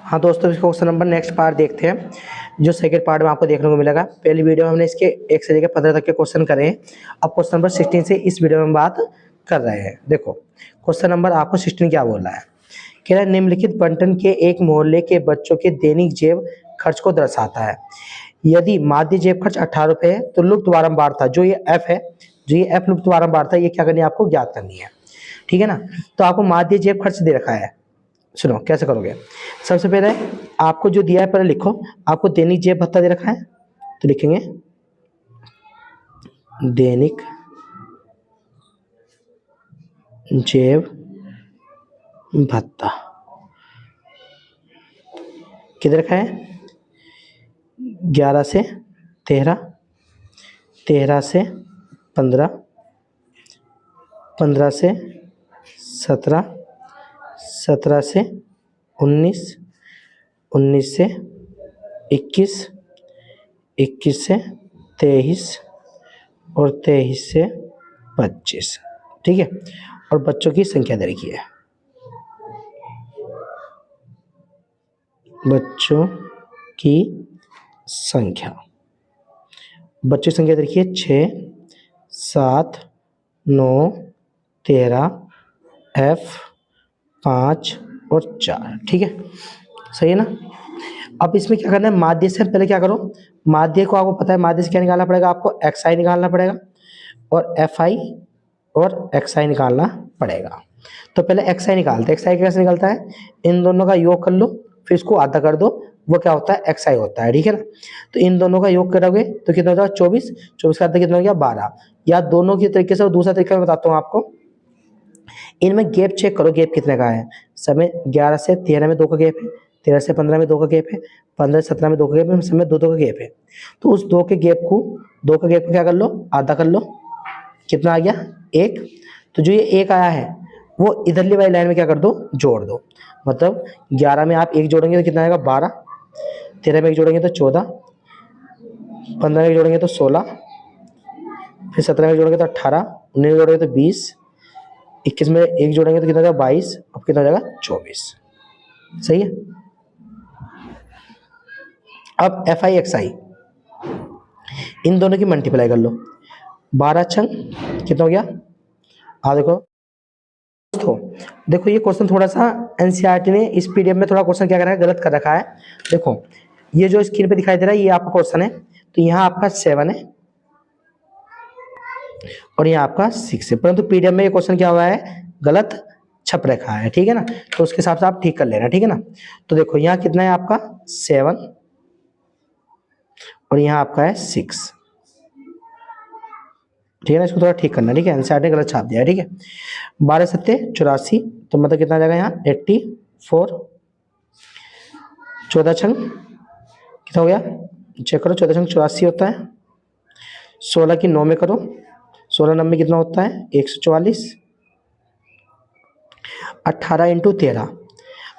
हाँ दोस्तों, इसका क्वेश्चन नंबर नेक्स्ट पार्ट देखते हैं, जो सेकंड पार्ट में आपको देखने को मिलेगा। पहली वीडियो में हमने इसके 1 से लेकर 15 तक के क्वेश्चन करे हैं। अब क्वेश्चन नंबर 16 से इस वीडियो में हम बात कर रहे हैं। देखो क्वेश्चन नंबर आपको 16 क्या बोल रहा है। कह रहा है निम्नलिखित बंटन के एक मोहल्ले के बच्चों के दैनिक जेब खर्च को दर्शाता है। यदि माध्य जेब खर्च 18 रुपये है तो लुप्त बारंबारता जो ये एफ है, जो ये एफ लुप्त बारंबारता, ये क्या करनी है आपको ज्ञात करनी है। ठीक है ना। तो आपको माध्य जेब खर्च दे रखा है, सुनो कैसे करोगे। सबसे पहले आपको जो दिया है पहले लिखो। आपको दैनिक जेब भत्ता दे रखा है तो लिखेंगे दैनिक जेब भत्ता किधर रखा है, 11 से 13, 13 से 15, 15 से 17, 17 से 19, 19 से 21, 21 से 23 और 23 से 25। ठीक है। और बच्चों की संख्या दे रखी है, बच्चों की संख्या, बच्चों की संख्या दे रखी है 6, 7, 9, 13, F 5 और 4। ठीक है, सही है ना। अब इसमें क्या करना है, माध्य से पहले क्या करो, माध्य को आपको पता है माध्य से क्या निकालना पड़ेगा, आपको एक्स आई निकालना पड़ेगा और एफ आई और एक्स आई निकालना पड़ेगा। तो पहले एक्स आई निकालते हैं। एक्स आई कैसे निकलता है, इन दोनों का योग कर लो फिर इसको आधा कर दो, वो क्या होता है एक्स आई होता है। ठीक है ना। तो इन दोनों का योग करोगे तो कितना हो जाएगा 24, 24 का आधा कितना हो गया 12। या दोनों की तरीके से, और दूसरा तरीका मैं बताता हूँ आपको। इनमें गैप चेक करो, गैप कितने का है। समय 11 से 13 में 2 का गैप है, 13 से 15 में 2 का गैप है, 15 से 17 में 2 का गैप है, समय 2 का गैप है। तो उस 2 के गैप को, 2 का गैप को क्या कर लो, आधा कर लो। कितना आ गया 1। तो जो ये 1 आया है वो इधरली वाली लाइन में क्या कर दो, जोड़ दो। मतलब 11 में आप 1 जोड़ेंगे तो कितना आएगा 12, 13 में 1 जोड़ेंगे तो 14, 15 में 1 जोड़ेंगे तो 16, फिर 17 में 1 जोड़ेंगे तो 18, 19 में जोड़ेंगे तो 20, 21 में 1 जोड़ेंगे तो कितना हो जाएगा 22, अब कितना हो जाएगा 24। सही है। अब एफ आई एक्स आई इन दोनों की मल्टीप्लाई कर लो। 12 छंग कितना हो गया, देखो ये क्वेश्चन थोड़ा सा एनसीईआरटी ने इस पीडीएफ में थोड़ा क्वेश्चन क्या कर रहा है, गलत कर रखा है। देखो ये जो स्क्रीन पे दिखाई दे रहा है ये आपका क्वेश्चन है, तो यहाँ आपका 7 है और यहाँ आपका 6 है, परंतु पीडीएफ में ये क्वेश्चन क्या हुआ है, गलत छप रखा है। ठीक है ना। तो उसके हिसाब से आप ठीक कर लेना। ठीक है ना। तो देखो यहाँ कितना है आपका 7 और यहाँ आपका है 6। ठीक है ना, इसको थोड़ा ठीक करना। ठीक है, एनसीईआरटी ने गलत छाप दिया है। ठीक है। 12 सत्ते 84, तो मतलब कितना आ जाएगा यहाँ 84। 14 छंग कितना हो गया, चेक करो, 14 छंग 84 होता है। 16 की 9 में करो, 16 9 में कितना होता है 144। 18 इंटू 13,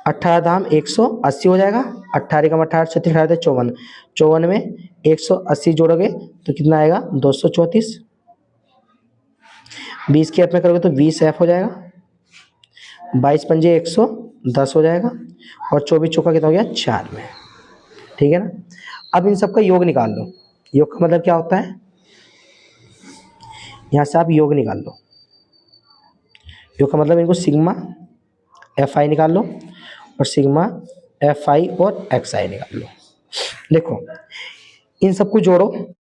18 दाम 180 हो जाएगा। 18 का 18 36 18 54, 54 में 180 जोड़ोगे तो कितना आएगा 234। 20 के एफ में करोगे तो 20 एफ हो जाएगा। 22 पंजे 110 हो जाएगा और 24 चौका कितना हो गया 4 में। ठीक है ना। अब इन सबका योग निकाल लो। योग का मतलब क्या होता है, यहाँ से आप योग निकाल लो। योग का मतलब इनको सिग्मा एफ आई निकाल लो और सिग्मा एफ आई और एक्स आई निकाल लो। देखो इन सबको जोड़ो।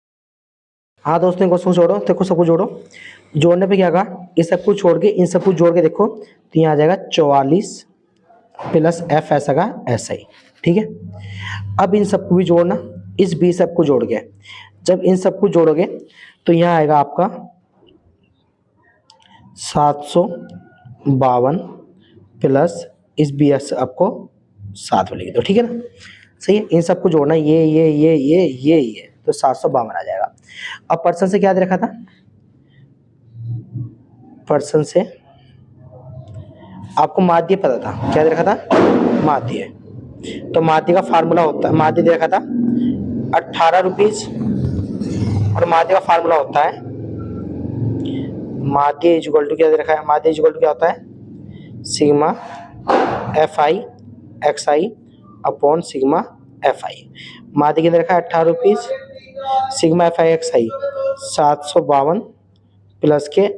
हाँ दोस्तों, इनको सबको जोड़ो। देखो सबको जोड़ो, जोड़ने पे क्या कहा, इस सबको छोड़ के इन सबको जोड़ के देखो तो यहाँ आ जाएगा 44 प्लस एफ ऐसा का ऐसा ही। ठीक है। अब इन सबको भी जोड़ना, इस बी सबको जोड़ के, जब इन सबको जोड़ोगे तो यहाँ आएगा आपका 752 प्लस इस बी एस आपको 7 में लिख दो। ठीक है ना। सही है। इन सबको जोड़ना, ये तो 752 आ जाएगा। अब पर्सन से क्या दे रखा था, पर्सन से आपको माध्य पता था, क्या दे रखा था माध्य। तो माध्य का फार्मूला होता है, माध्य दे रखा था 18 रुपीज और माध्य का फार्मूला होता है माध्य इक्वल टू क्या दे रखा है, माध्य इक्वल टू क्या होता है sigma F I x I upon sigma F I. माध्य केंद्र रखा है 18 rupees, sigma F I x I 752 plus के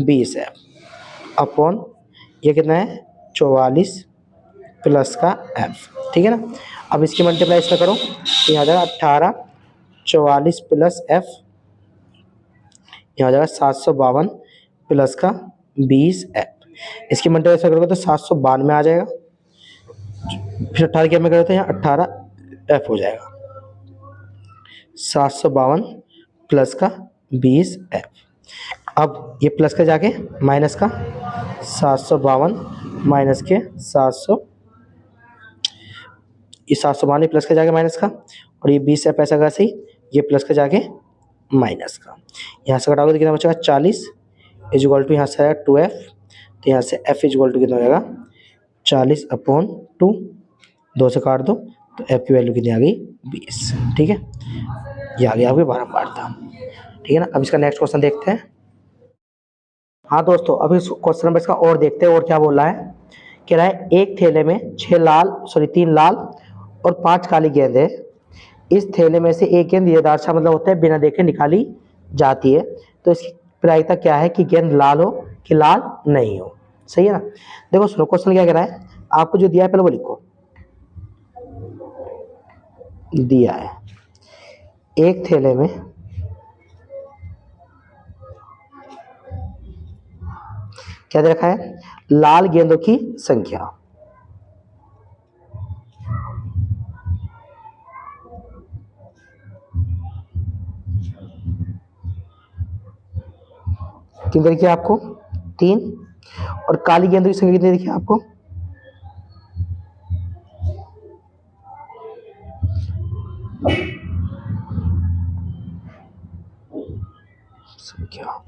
20 एफ अपॉन ये कितना है 44 प्लस का एफ, ठीक है ना। अब इसकी मल्टीप्लाई इसमें करो तो यहाँ जाएगा 18 44 प्लस एफ, यहाँ जाएगा 752 प्लस का 20 एफ। इसकी मल्टीप्लाई इसमें करोगे तो 792 आ जाएगा, फिर 18 के में करोगे तो यहाँ 18 एफ हो जाएगा, 752 प्लस का 20 एफ। अब ये प्लस का जाके माइनस का 752 माइनस के 752 प्लस का जाके माइनस का, और ये 20 एफ ऐसा कैसे ही ये प्लस का जाके माइनस का, यहाँ से घटाओगे तो कितना बचेगा 40 इजक्वल टू यहाँ से आएगा 2f, तो यहाँ से f इजक्वल टू कितना हो जाएगा 40 अपॉन 2, 2 से काट दो तो f की वैल्यू कितनी आ गई 20, ठीक है। ये आ गया आपके बारंबारता, ठीक है ना। अब इसका नेक्स्ट क्वेश्चन देखते हैं। हाँ दोस्तों, अब इस क्वेश्चन नंबर इसका और देखते हैं और क्या बोल रहा है। कह रहा है एक थैले में 3 लाल और 5 काली गेंद है। इस थैले में से एक गेंद ये दार्शा मतलब होता है बिना देखे निकाली जाती है, तो इसकी प्रायिकता क्या है कि गेंद लाल हो कि लाल नहीं हो, सही है ना। देखो सुनो क्वेश्चन क्या कह रहा है, आपको जो दिया है पहले वो लिखो। दिया है एक थैले में क्या दे रखा है, लाल गेंदों की संख्या, कितनी देखिए आपको 3, और काली गेंदों की संख्या कितनी देखिए आपको, संख्या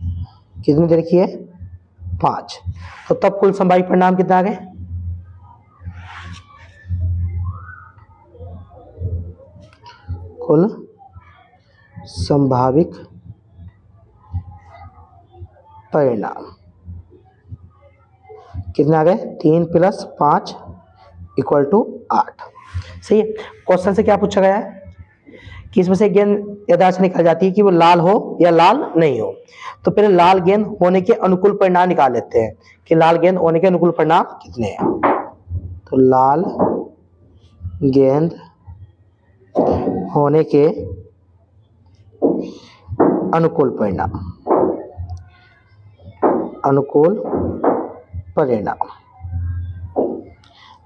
कितनी दे रखी है 5। तो तब कुल संभावित परिणाम कितना आ गए, कुल संभावित परिणाम कितने आ गए 3 + 5 = 8, सही है। क्वेश्चन से क्या पूछा गया है कि इसमें से गेंद यदार्थ से निकाल जाती है कि वो लाल हो या लाल नहीं हो। तो पहले लाल गेंद होने के अनुकूल परिणाम निकाल लेते हैं कि लाल गेंद होने के अनुकूल परिणाम कितने हैं। तो लाल गेंद होने के अनुकूल परिणाम, अनुकूल परिणाम,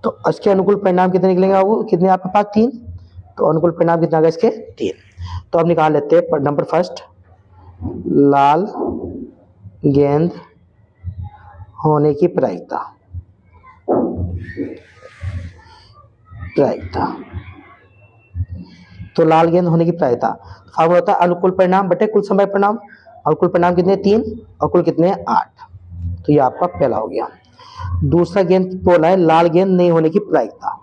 तो इसके अनुकूल परिणाम कितने निकलेंगे, वो कितने आपके पास 3, तो अनुकूल परिणाम कितना आएगा इसके 3। तो अब निकाल लेते हैं नंबर फर्स्ट, लाल गेंद होने की प्रायिकता, तो लाल गेंद होने की प्रायिकता फार्मूला होता है अनुकूल परिणाम बटे कुल संभावित परिणाम। अनुकूल परिणाम कितने 3 और कुल कितने 8, तो ये आपका पहला हो गया। दूसरा गेंद बोला है लाल गेंद नहीं होने की प्रायिकता,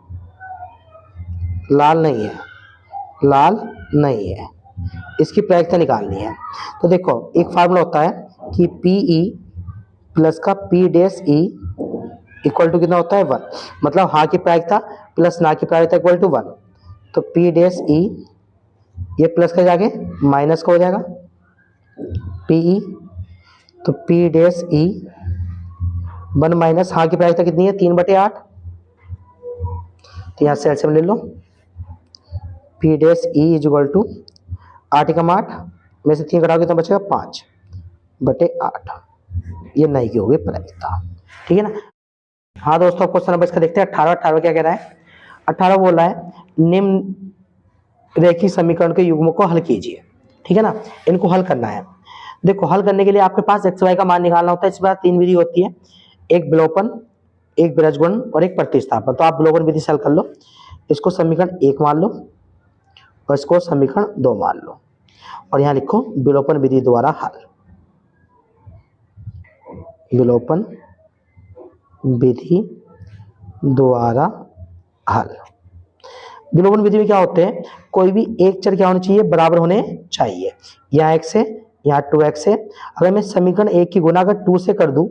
लाल नहीं है, लाल नहीं है, इसकी प्रायिकता निकालनी है। तो देखो एक फार्मूला होता है कि PE प्लस का P' E इक्वल टू कितना होता है 1, मतलब हाँ की प्रायिकता प्लस ना की प्रायिकता इक्वल टू 1। तो P' E ये प्लस का जाके माइनस का हो जाएगा PE, तो P' E 1 माइनस हाँ की प्रायिकता कितनी है 3/8, तो यहाँ से एलसीएम ले लो। P' E इक्वल टू 8 × 8 में से 3 घटाओगे तो बचेगा 5/8, ये नहीं की होगी प्रायिकता, ठीक है ना। हाँ दोस्तों क्वेश्चन नंबर इसका देखते हैं 18 क्या कह रहा है। 18 बोल रहा है निम्न रेखीय समीकरण के युग्मों को हल कीजिए, ठीक है ना। इनको हल करना है। देखो हल करने के लिए आपके पास x y का मान निकालना होता है। इस बार 3 विधि होती है, एक विलोपन, एक बीजगुणन और एक प्रतिस्थापन। तो आप विलोपन विधि से हल कर लो, इसको समीकरण 1 मान लो और इसको समीकरण 2 मान लो, और यहाँ लिखो विलोपन विधि द्वारा हल, विलोपन विधि द्वारा हल। विलोपन विधि में क्या होते हैं, कोई भी एक चर क्या होने चाहिए बराबर होने चाहिए। यहाँ x है, यहाँ 2x है। अगर मैं समीकरण 1 की गुना अगर 2 से कर दूं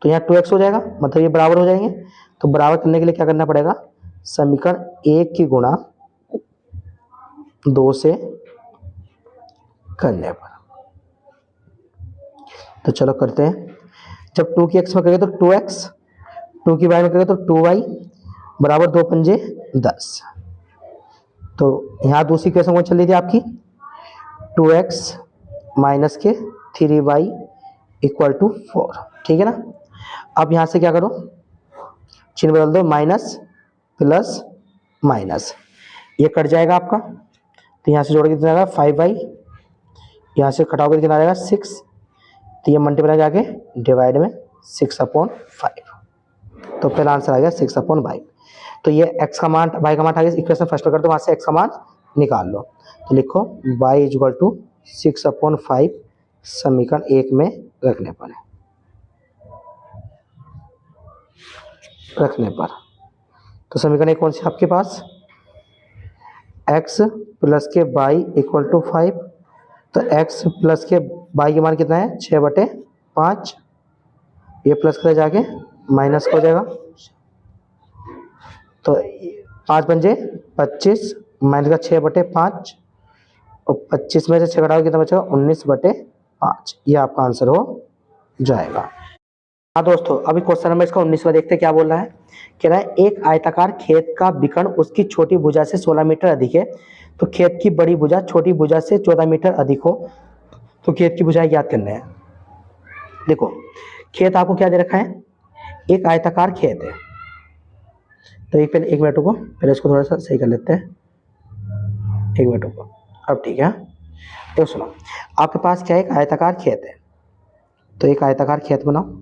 तो यहाँ 2x हो जाएगा, मतलब ये बराबर हो जाएंगे। तो बराबर करने के लिए क्या करना पड़ेगा, समीकरण 1 की गुणा 2 से करने पर। तो चलो करते हैं। जब 2 की x में करेंगे तो 2x, 2 की y में करेंगे तो 2y बराबर 2 पंजे 10। तो यहाँ दूसरी इक्वेशन कौन चल रही थी आपकी, 2x माइनस के 3y इक्वल टू 4, ठीक है ना। अब यहाँ से क्या करो, चिन्ह बदल दो, माइनस प्लस माइनस, ये कट जाएगा आपका। तो यहाँ से जोड़ के कितना आएगा 5y, यहाँ से घटाओगे कितना आएगा 6, तो ये मल्टीप्लाई जाके डिवाइड में 6/5। तो पहला आंसर आ गया 6/5। तो ये x का मान y का मान आ गया, इक्वेशन फर्स्ट में कर दो, वहाँ से x का मान निकाल लो। तो लिखो y इक्वल टू 6/5 समीकरण 1 में रखने पर तो समीकरण 1 कौन सी आपके पास, x प्लस के y इक्वल टू 5। तो x प्लस के y के मान कितना है 6/5, ये प्लस कर जाके माइनस हो जाएगा। तो 5 पंजे 25 माइनस का 6/5 और 25 में से 6 घटाओगे कितना बचेगा 19/5, ये आपका आंसर हो जाएगा। हाँ दोस्तों, अभी क्वेश्चन नंबर इसका 19वां देखते हैं क्या बोल रहा है। कह रहा है एक आयताकार खेत का विकर्ण उसकी छोटी भुजा से 16 मीटर अधिक है, तो खेत की बड़ी भुजा छोटी भुजा से 14 मीटर अधिक हो, तो खेत की भुजाएं ज्ञात करना है। देखो खेत आपको क्या दे रखा है, एक आयताकार खेत है। तो एक मिनट को पहले इसको थोड़ा सा सही कर लेते हैं, 1 मिनट को, अब ठीक है। तो सुनो, आपके पास क्या है, एक आयताकार खेत है। तो एक आयताकार खेत बनाओ,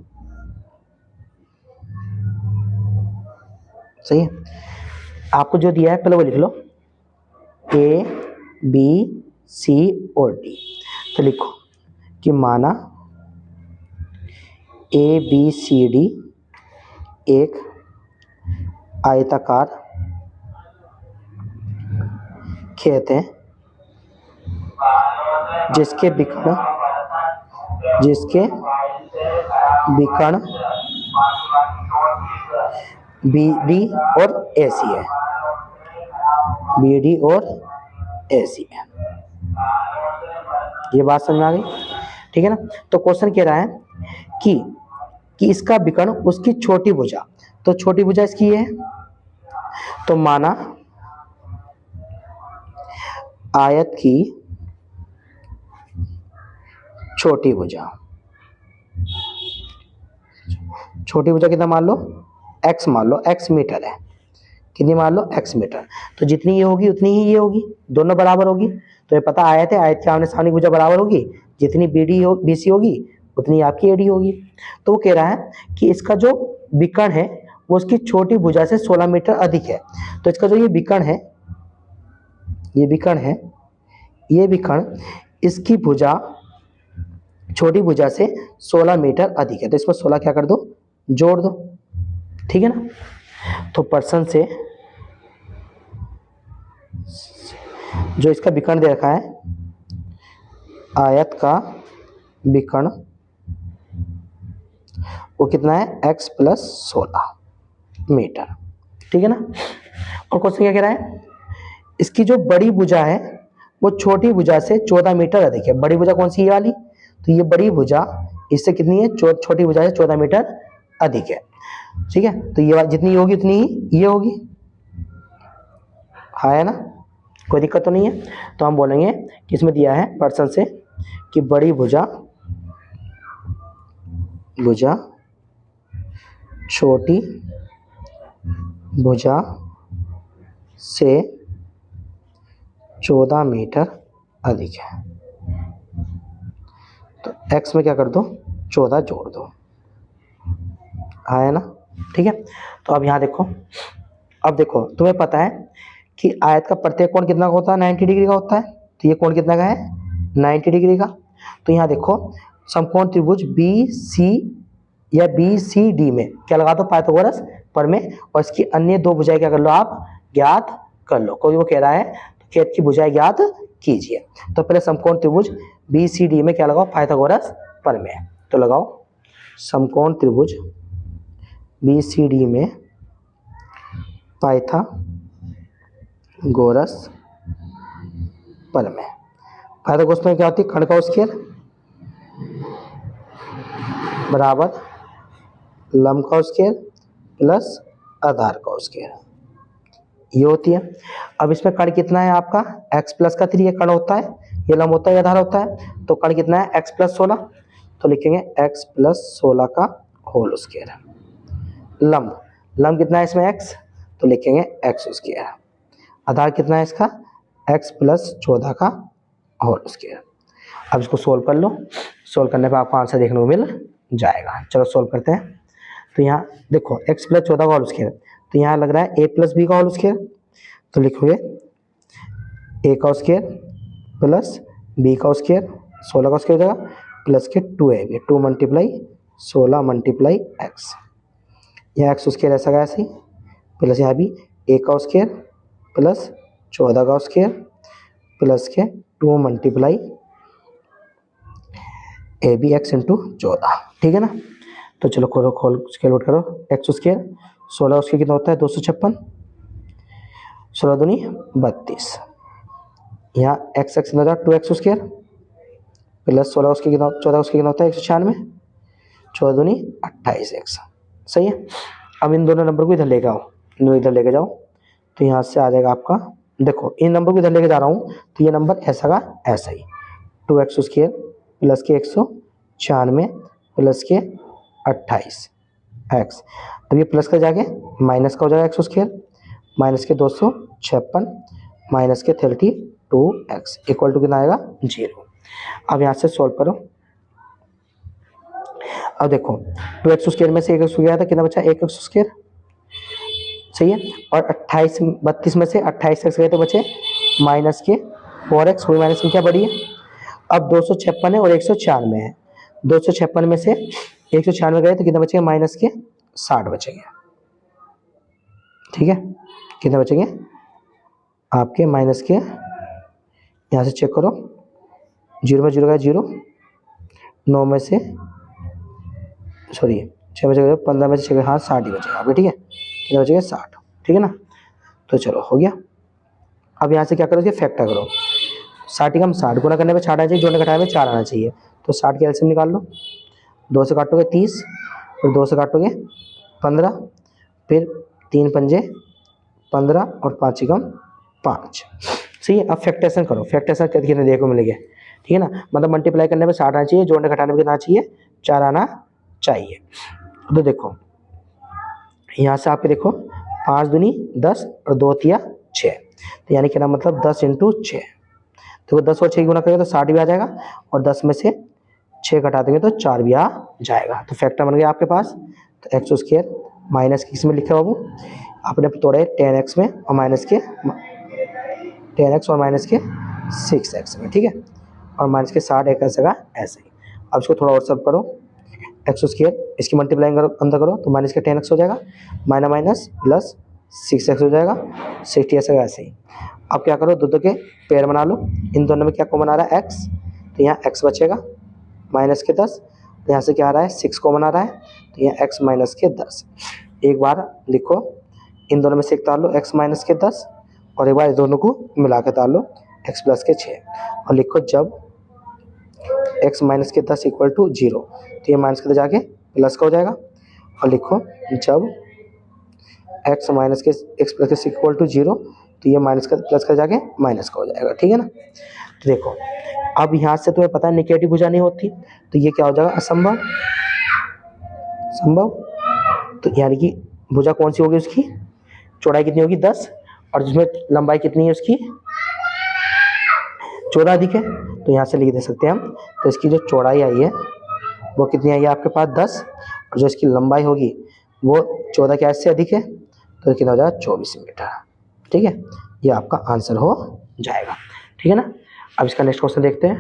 सही है। आपको जो दिया है पहले वो लिख लो, A B C और D। तो लिखो कि माना ABCD एक आयताकार खेत है जिसके विकर्ण BD और AC है, BD और AC है। ये बात समझ में आ गई, ठीक है ना। तो क्वेश्चन कह रहा है कि इसका विकर्ण उसकी छोटी भुजा, तो छोटी भुजा इसकी है। तो माना आयत की छोटी भुजा, छोटी भुजा कितना मान लो x, मान लो x मीटर है, कितनी मान लो x मीटर। तो जितनी ये होगी उतनी ही ये होगी, दोनों बराबर होगी। तो ये पता आयत है, आयत के आमने सामने भुजा बराबर होगी, जितनी BC होगी उतनी आपकी AD होगी। तो वो कह रहा है कि इसका जो विकर्ण है वो उसकी छोटी भुजा से 16 मीटर अधिक है। तो इसका जो ये विकर्ण है, ये विकर्ण इसकी भुजा छोटी भुजा से 16 मीटर अधिक है। तो इसमें 16 क्या कर दो, जोड़ दो, ठीक है ना। तो पर्सन से जो इसका विकर्ण दे रखा है, आयत का विकर्ण वो कितना है x प्लस 16 मीटर, ठीक है ना। और क्वेश्चन क्या कह रहा है, इसकी जो बड़ी भुजा है वो छोटी भुजा से 14 मीटर अधिक है। बड़ी भुजा कौन सी, ये वाली। तो ये बड़ी भुजा इससे कितनी है, छोटी भुजा से 14 मीटर अधिक है, ठीक है। तो ये जितनी होगी उतनी ही ये होगी, हाँ है ना, कोई दिक्कत तो नहीं है। तो हम बोलेंगे कि इसमें दिया है पर्सन से कि बड़ी भुजा छोटी भुजा से 14 मीटर अधिक है। तो x में क्या कर दो, 14 जोड़ दो, है ना, ठीक है। तो अब यहाँ देखो, अब देखो तुम्हें पता है कि आयत का प्रत्येक कोण कितना का होता है, 90 डिग्री का होता है। तो ये कोण कितना का है, 90 डिग्री का। तो यहाँ देखो समकोण त्रिभुज BC या BCD में क्या लगा दो, पाइथागोरस प्रमेय, और इसकी अन्य दो भुजाएं क्या कर लो, आप ज्ञात कर लो, क्योंकि वो कह रहा है तो खेत की भुजाएं ज्ञात कीजिए। तो पहले समकोण त्रिभुज BCD में क्या लगाओ, पाइथागोरस प्रमेय। तो लगाओ समकोण त्रिभुज BCD में पाइथागोरस प्रमेय। पाइथागोरस प्रमेय क्या होती है? कर्ण का स्क्वायर बराबर लंब का स्क्वायर प्लस आधार का स्क्वायर, ये होती है। अब इसमें कर्ण कितना है आपका? x प्लस का 3 ये कर्ण होता है, ये लंब होता है, ये आधार होता है। तो कर्ण कितना है? x प्लस 16, तो लिखेंगे x प्लस 16 का होल स्क्वायर। लंब कितना है इसमें? x, तो लिखेंगे x स्क्वायर। आधार कितना है इसका? x प्लस 14 का होल स्क्वायर। अब इसको सोल्व कर लो, सोल्व करने पर आपको आंसर देखने को मिल जाएगा। चलो सोल्व करते हैं। तो यहाँ देखो x प्लस 14 का होल स्क्वायर, तो यहाँ लग रहा है a प्लस बी का होल स्क्वायर, तो लिखोगे a का स्क्वायर प्लस b का स्क्वायर, 16 का स्क्वायर हो जाएगा, प्लस के 2ab, 2 मल्टीप्लाई 16 मल्टीप्लाई x, यहाँ x स्क्वायर ऐसा का ऐसे ही, प्लस यहाँ भी a का स्क्वायर प्लस 14 का स्क्वायर प्लस के 2 multiply A B x into 14, ठीक है ना। तो चलो खोलो, खोल कैलकुलेट करो। एक्स स्क्वायर 16 उसके कितना होता है? 256, 16 दूनी 32, यहाँ एक्स एक्स कितना होता है? 2x स्क्वायर प्लस 16 उसके कितना, 14 उसके कितना होता है? 196, 14 दूनी 28x, सही है। अब इन दोनों नंबर को इधर लेके आओ, इधर लेके जाओ, तो यहाँ से आ जाएगा आपका, देखो इन नंबर को इधर लेके जा रहा हूँ, तो ये नंबर ऐसा का ऐसा ही, 2x स्क्वायर प्लस के 196 प्लस के 28x। अब ये प्लस का जाके माइनस का हो जाएगा x स्क्वायर, माइनस के 256 माइनस के 32x इक्वल टू कितना आएगा? 0। अब यहाँ से सॉल्व करो। अब देखो 2x स्क्वायर में से 1x गया था, कितना बचा? 1x स्क्वायर, सही है। और 32 में से 28x गए तो बचे माइनस के 4x, कोई माइनस की क्या बड़ी है? अब 256 है और 196 है, 256 में से 196 गए तो कितना बचेगा? माइनस के 60 बचेंगे, ठीक है। कितने बचेंगे आपके? माइनस के, यहाँ से चेक करो, 0 में 0 गया 0, 9 में से सॉरी 6 बचेगा, 15 में से 6, हाँ 60 ही बचेगा आपके, ठीक है। कितना बचेगा? 60, ठीक है ना। तो चलो हो गया। अब यहाँ से क्या करो? फैक्टर करो, 60 कम 60, गुना करने पे 60 आना चाहिए, जोड़ने घटाने में 4 आना चाहिए। तो 60 के एलसीएम निकाल लो, 2 से काटोगे 30, फिर 2 से काटोगे 15, फिर 3 पंजे 15 और 5 कम 5, सही है। अब फैक्टरेशन करो, फैक्टरेशन करके कितने देखो मिलेंगे, ठीक है ना। मतलब मल्टीप्लाई करने में 60 आना चाहिए, जोड़ने घटाने में कितना चाहिए? 4 आना चाहिए। तो देखो यहाँ से आपके देखो 5 दूनी 10 और 2 तिया 6, तो यानी क्या मतलब 10 इंटू 6, तो 10 और 6 गुना करेंगे तो 60 भी आ जाएगा, और 10 में से 6 घटा देंगे तो 4 भी आ जाएगा। तो फैक्टर बन गया आपके पास। तो एक्स स्क्वायर माइनस किस में लिखे बाबू? आपने तोड़े 10x में और माइनस के 10x और माइनस के 6x में, ठीक है। और माइनस के 60 एक ऐसे का ऐसे ही। अब इसको थोड़ा और सब करो, एक्स स्क्वायर इसकी मल्टीप्लाइंग अंदर करो तो माइनस के 10x हो जाएगा, माइनस माइनस प्लस 6x हो जाएगा, 60 ऐसे का ऐसे ही। अब क्या करो? दो के पेयर बना लो, इन दोनों में क्या कॉमन आ रहा है? x, तो यहाँ x बचेगा माइनस के 10, तो यहाँ से क्या आ रहा है? 6 कॉमन आ रहा है, तो यहाँ x माइनस के 10। एक बार लिखो, इन दोनों में से एक तार लो x माइनस के 10, और एक बार इन दोनों को मिला के तार लो x प्लस के 6, और लिखो जब x माइनस के 10 इक्वल टू 0, तो ये माइनस के 10 जाके प्लस का हो जाएगा, और लिखो जब x माइनस के x प्लस के इक्वल टू 0, तो ये माइनस का प्लस का जाके माइनस का हो जाएगा, ठीक है ना। तो देखो अब यहाँ से तुम्हें पता है निगेटिव भुजा नहीं होती, तो ये क्या हो जाएगा? असंभव, संभव। तो यानी कि भुजा कौन सी होगी? उसकी चौड़ाई कितनी होगी? 10, और जिसमें लंबाई कितनी है उसकी? 14 अधिक है, तो यहाँ से लिख दे सकते हैं हम। तो इसकी जो चौड़ाई आई है वो कितनी आई है आपके पास? 10, और जो इसकी लंबाई होगी वो 14 के से अधिक है, तो कितना हो जाएगा? 24 मीटर, ठीक है। ये आपका आंसर हो जाएगा, ठीक है ना। अब इसका नेक्स्ट क्वेश्चन देखते हैं।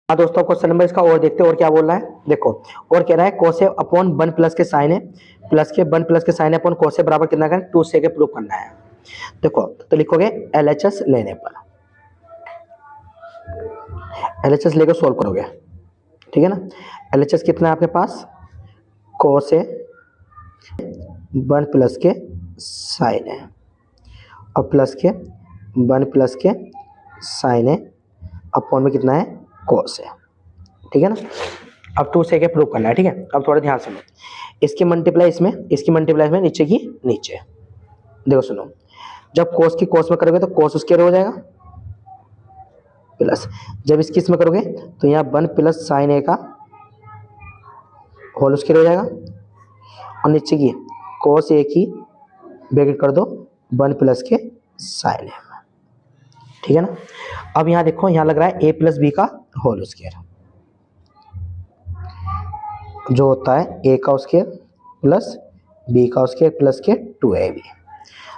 हाँ दोस्तों, क्वेश्चन नंबर इसका और देखते हैं और क्या बोल रहा है। देखो और कह रहा है कोसे अपॉन 1 प्लस के साइन है, प्लस के 1 प्लस के साइन है अपॉन कोसे बराबर कितना करना है? 2 से के प्रूव करना है। देखो तो लिखोगे LHS लेने पर, LHS लेकर सोल्व करोगे, ठीक है ना। LHS कितना है आपके पास? कोसे 1 प्लस के साइन ए और प्लस के 1 प्लस के साइन ए अपॉन में कितना है कोस ए, ठीक है ना। अब 2 से क्या प्रूव करना है, ठीक है। अब थोड़ा ध्यान सुनो, इसकी मल्टीप्लाई इसमें, इसकी मल्टीप्लाई इसमें, नीचे की नीचे। देखो सुनो, जब कोस की कोस में करोगे तो कोस स्क्वायर हो जाएगा प्लस, जब इसकी इसमें करोगे तो यहाँ 1 प्लस साइन ए का होल स्क्वायर हो जाएगा और नीचे की कोस ए की ब्रैकेट कर दो 1 प्लस के साइन ए, ठीक है ना। अब यहाँ देखो, यहाँ लग रहा है a प्लस बी का होल स्क्वायर, जो होता है a का स्क्वायर प्लस b का स्क्वायर प्लस के 2ab।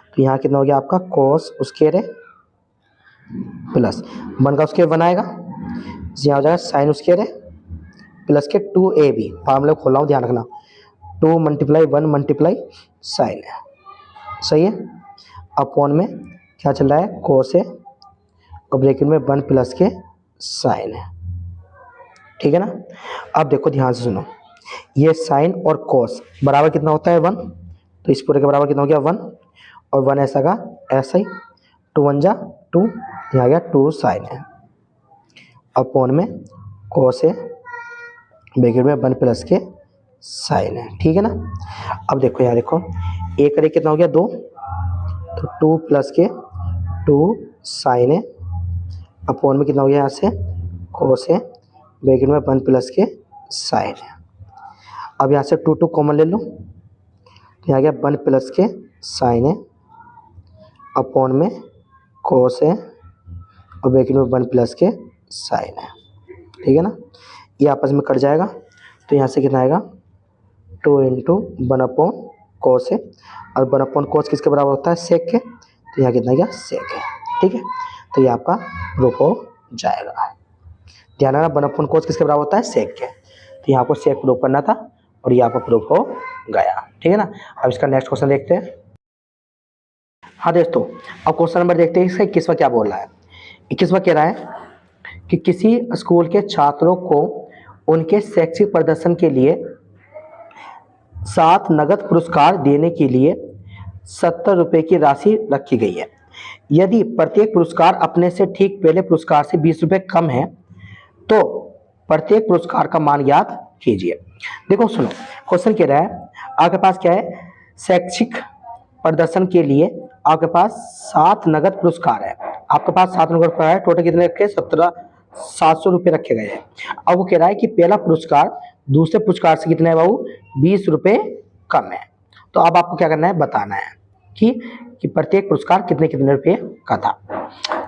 तो यहाँ कितना हो गया आपका कोस स्क्वायर है प्लस 1 का स्क्वायर 1 आएगा, यहाँ हो जाएगा साइन स्क्वायर है प्लस के 2ab। फार्मूला खोल रहा हूँ, ध्यान रखना, 2 मल्टीप्लाई 1 मल्टीप्लाई साइन है, सही है। अपॉन में क्या चल रहा है कोस है और ब्रैकेट में 1 प्लस के साइन है, ठीक है ना। अब देखो ध्यान से सुनो, ये साइन और कोस बराबर कितना होता है 1, तो इस पूरे के बराबर कितना हो गया 1 और 1 ऐसा का ऐसा ही, 2 1 जा 2, यहाँ आ गया 2 साइन है अपॉन में कोस है ब्रैकेट में 1 प्लस के साइन है, ठीक है ना। अब देखो यहाँ देखो, एक करे कितना हो गया 2, तो 2 प्लस के 2 साइन है अपॉन में कितना हो गया यहाँ से कोस है ब्रैकेट में 1 प्लस के साइन है। अब यहाँ से 2 2 कॉमन ले लो, यहाँ गया 1 प्लस के साइन है अपॉन में कोस है और ब्रैकेट में 1 प्लस के साइन है, ठीक है ना। ये आपस में कट जाएगा, तो यहाँ से कितना आएगा 2 इंटू 1 अपॉन कोस है, और 1 अपॉन कोस किसके बराबर होता है सेक के, तो यहाँ कितना गया सेक है, ठीक है। तो ये आपका प्रूफ हो जाएगा। ध्यान रखना 1 अपॉन कोस किसके बराबर होता है सेक के, तो यहाँ आपको सेक प्रूफ करना था और ये आपका प्रूफ हो गया, ठीक है ना। अब इसका नेक्स्ट क्वेश्चन देखते हैं। हाँ दोस्तों, अब क्वेश्चन नंबर देखते हैं, इसका 21वां क्या बोल रहा है। 21वां कह रहा है कि किसी स्कूल के छात्रों को उनके शैक्षिक प्रदर्शन के लिए 7 नगद पुरस्कार देने के लिए 70 रुपये की राशि रखी गई है। यदि प्रत्येक पुरस्कार अपने से ठीक पहले पुरस्कार से 20 रुपये कम है तो प्रत्येक पुरस्कार का मान ज्ञात कीजिए। देखो सुनो, क्वेश्चन कह रहा है आपके पास क्या है, शैक्षिक प्रदर्शन के लिए आपके पास 7 नगद पुरस्कार है। आपके पास 7 नगद पुरस्कार है, टोटल कितने रखे 700 रुपये रखे गए हैं। अब वो कह रहा है कि पहला पुरस्कार दूसरे पुरस्कार से कितना है बाबू 20 रुपये कम है। तो अब आपको क्या करना है, बताना है कि प्रत्येक पुरस्कार कितने कितने रुपये का था।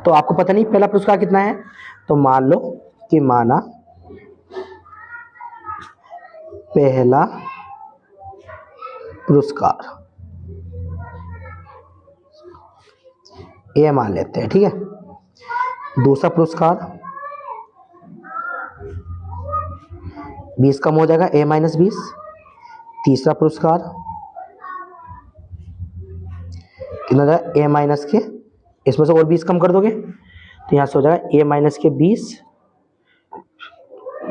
तो आपको पता नहीं पहला पुरस्कार कितना है, तो मान लो कि माना पहला पुरस्कार ए मान लेते हैं, ठीक है। दूसरा पुरस्कार 20 कम हो जाएगा ए माइनस 20। तीसरा पुरस्कार कितना हो जाएगा ए माइनस के, इसमें से और 20 कम कर दोगे तो यहाँ से हो जाएगा ए माइनस के 20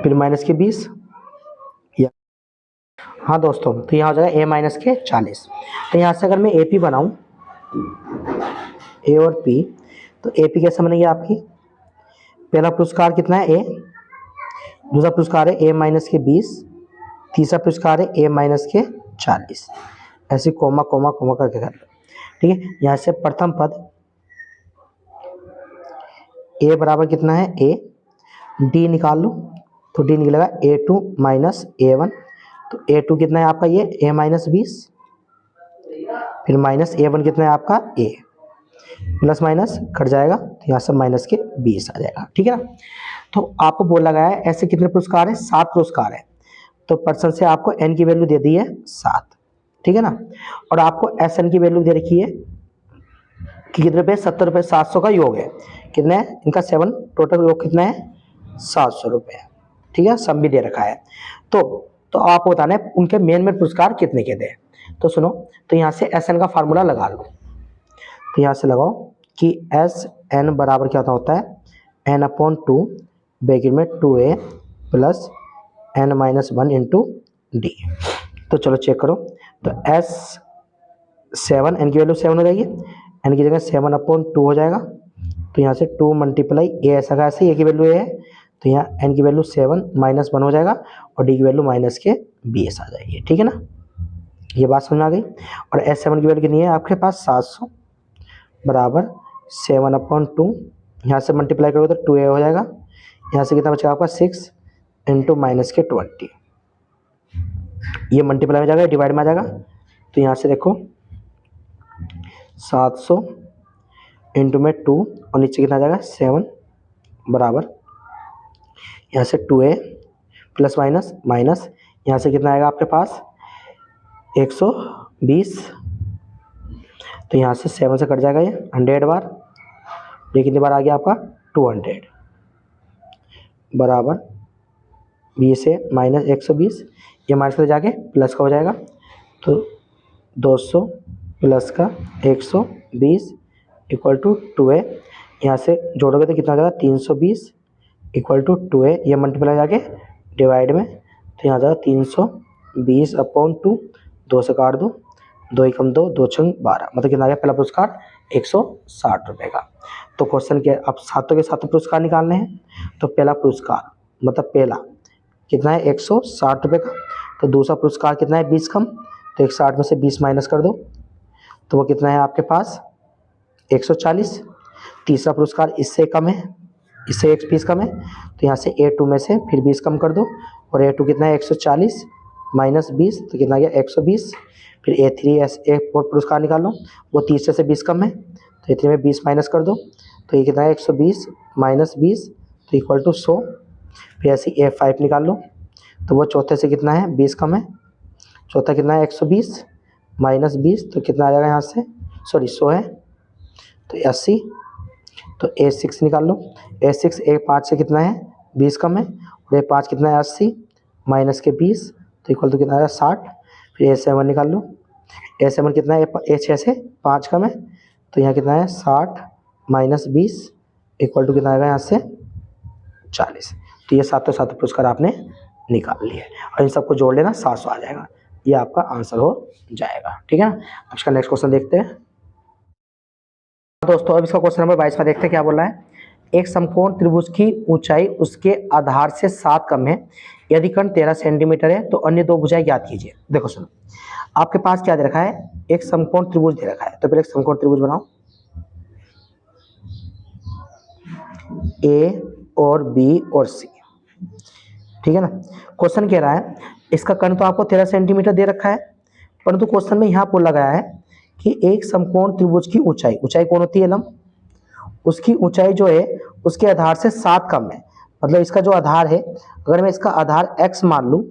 फिर माइनस के 20। हाँ दोस्तों, तो यहाँ हो जाएगा ए माइनस के 40। तो यहाँ से अगर मैं ए पी बनाऊँ, ए और पी, तो ए पी कैसे बनेगी आपकी, पहला पुरस्कार कितना है ए, दूसरा पुरस्कार है ए माइनस के 20, तीसरा पुरस्कार है ए माइनस के 40। ऐसे कोमा कोमा कोमा करके कर लो, ठीक है। यहाँ से प्रथम पद ए बराबर कितना है ए, डी निकाल लो, तो डी निकलेगा A2 माइनस A1। तो A2 कितना है आपका ये ए माइनस 20, फिर माइनस A1 कितना है आपका ए, प्लस माइनस कट जाएगा तो यहाँ से माइनस के 20 आ जाएगा, ठीक है ना। तो आपको बोला गया है ऐसे कितने पुरस्कार है, 7 पुरस्कार है। तो परसेंट से आपको n की वैल्यू दे दी है 7, ठीक है ना। और आपको SN की वैल्यू दे रखी है कि कितने रुपये 70 रुपये, 700 का योग है कितना है इनका 7, टोटल योग कितना है 700 रुपये, ठीक है। सम भी दे रखा है। तो आपको बताना है उनके मेन पुरस्कार कितने के थे। तो सुनो, तो यहाँ से SN का फार्मूला लगा लो। तो यहाँ से लगाओ कि SN बराबर क्या होता है n/2 ब्रैकेट में 2a plus n-1 into D. तो चलो चेक करो, तो 7, एन की वैल्यू 7 हो जाएगी, एन की जगह 7/2 हो जाएगा। तो यहाँ से 2 मल्टीप्लाई ए ऐसा का ऐसे, ए की वैल्यू ए है तो यहाँ एन की वैल्यू 7 -1 हो जाएगा और डी की वैल्यू -20 आ जाएगी। ठीक है ना, ये बात समझ में आ गई। और S7 की वैल्यू कितनी है आपके पास 700 बराबर 7/2, यहाँ से मल्टीप्लाई करोगे तो 2a हो जाएगा। यहाँ से कितना बचेगा आपका 6 इंटू -20, ये मल्टीप्लाई में जाएगा, डिवाइड में आ जाएगा। तो यहाँ से देखो 700 इंटू में 2 और नीचे कितना आ जाएगा 7 बराबर यहाँ से 2a प्लस माइनस माइनस, यहाँ से कितना आएगा आपके पास 120। तो यहाँ से 7 से कट जाएगा ये 100 बार, ये कितनी बार आ गया आपका 200 बराबर 20 से -120, ये माइनस से जाके प्लस का हो जाएगा। तो 200 प्लस का 120 इक्वल टू 2a, यहाँ से जोड़ोगे तो कितना हो जाएगा 320 इक्वल टू 2a, ये मल्टीप्लाई जाके डिवाइड में, तो यहाँ जाएगा 320/2, 2 से काट दो, 2 एकम 2, 2 छंग 12, मतलब कितना आ गया पहला पुरस्कार 160 रुपये का। तो क्वेश्चन के अब सातों के सातों पुरस्कार निकालने हैं। तो पहला पुरस्कार मतलब पहला कितना है 160 रुपये का, तो दूसरा पुरस्कार कितना है 20 कम, तो 160 में से 20 माइनस कर दो तो वो कितना है आपके पास 140। तीसरा पुरस्कार इससे कम है, इससे 1 20 कम है, तो यहाँ से A2 में से फिर 20 कम कर दो, और A2 कितना है 140 माइनस 20, तो कितना गया 120। फिर A3 एक और पुरस्कार निकालो, वो तीसरे से 20 कम है, तो A3 में 20 माइनस कर दो, तो ये कितना है 120 माइनस 20, तो इक्वल टू 100। फिर ऐसे A5 निकाल लो, तो वो चौथे से कितना है 20 कम है, चौथा कितना है 120 माइनस 20, तो कितना आ जाएगा यहाँ से, सॉरी 100 है तो 80। तो A6 निकाल लो, A6 A5 से कितना है 20 कम है, और A5 कितना है 80 माइनस के 20, तो इक्वल टू कितना आएगा 60। फिर A7 निकाल लो, A7 कितना है A6 से 5 कम है, तो यहाँ कितना है 60 माइनस 20 इक्वल टू कितना आएगा यहाँ से 40। तो ये सातों सातों पुरस्कार आपने निकाल लिए और इन सबको जोड़ लेना 700 आ जाएगा, ये आपका आंसर हो जाएगा। ठीक है ना, अब इसका नेक्स्ट क्वेश्चन देखते हैं दोस्तों। अब इसका क्वेश्चन नंबर 22 में देखते हैं क्या बोल रहा है। एक समकोण त्रिभुज की ऊंचाई उसके आधार से 7 कम है, यदि कर्ण 13 सेंटीमीटर है तो अन्य दो भुजाएं ज्ञात कीजिए। देखो सुनो, आपके पास क्या दे रखा है, एक समकोण त्रिभुज दे रखा है, तो पहले एक समकोण त्रिभुज बनाओ, ए और बी और सी। ठीक है ना, क्वेश्चन कह रहा है इसका कर्ण तो आपको 13 सेंटीमीटर दे रखा है, परंतु क्वेश्चन में यहाँ पर लगाया है कि एक समकोण त्रिभुज की ऊंचाई, ऊंचाई कौन होती है लंब, उसकी ऊंचाई जो है उसके आधार से 7 कम है। मतलब इसका जो आधार है, अगर मैं इसका आधार x मान लूं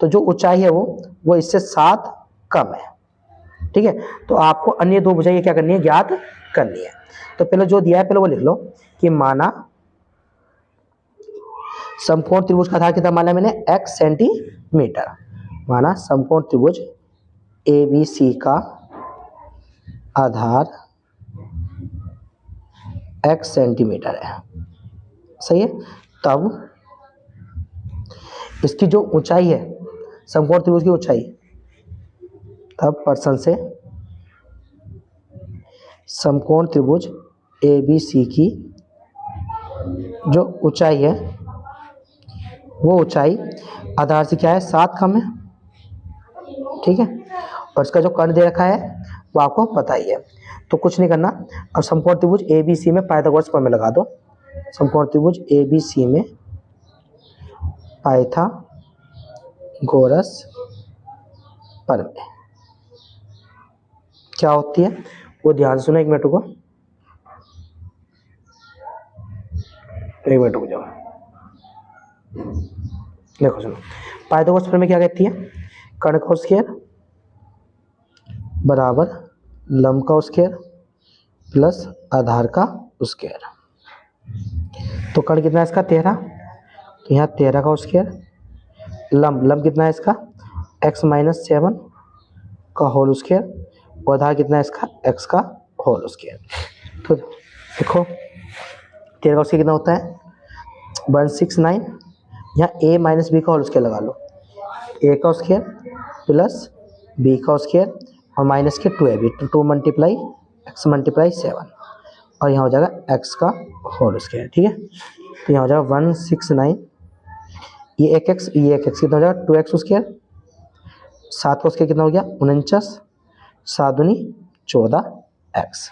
तो जो ऊंचाई है वो इससे 7 कम है। ठीक है, तो आपको अन्य दो भुजाएं क्या करनी है, ज्ञात करनी है। तो पहले जो दिया है पहले वो लिख लो कि माना समकोण त्रिभुज का आधार कितना माना मैंने x सेंटीमीटर, माना समकोण त्रिभुज ABC का आधार x सेंटीमीटर है, सही है। तब इसकी जो ऊंचाई है समकोण त्रिभुज की ऊंचाई, तब पर्सन से समकोण त्रिभुज ABC की जो ऊंचाई है वो ऊंचाई आधार से क्या है 7 कम है। ठीक है, और इसका जो कर्ण दे रखा है वो आपको पता ही है, तो कुछ नहीं करना। अब समकोण त्रिभुज ABC में पाइथागोरस प्रमेय लगा दो। समकोण त्रिभुज ABC में पाइथागोरस प्रमेय क्या होती है वो ध्यान से सुनो, एक मिनट को, एक मिनट रुक जाओ। देखो सुनो, पाइथागोरस प्रमेय क्या कहती है, कर्ण का स्क्वायर बराबर लंब का स्क्वायर प्लस आधार का स्क्वायर। तो कर्ण कितना है इसका 13, तो यहाँ 13 का स्क्वायर, लंब कितना है इसका x माइनस 7 का होल स्क्वायर, और आधार कितना है इसका x का होल स्क्वायर। तो देखो 13 का स्क्वायर कितना होता है 169, यहाँ a माइनस बी का होल स्क्वायर लगा लो, a का स्क्वायर प्लस b का स्क्वायर और माइनस के 2ab, तो 2 मल्टीप्लाई एक्स मल्टीप्लाई 7 और यहाँ हो जाएगा एक्स का होल स्क्वायर। ठीक है, तो यहाँ हो जाएगा 169, ये एक एक्स कितना हो जाएगा 2x स्क्वायर, 7 का स्क्वायर कितना हो गया 49, 7 दूनी 14x।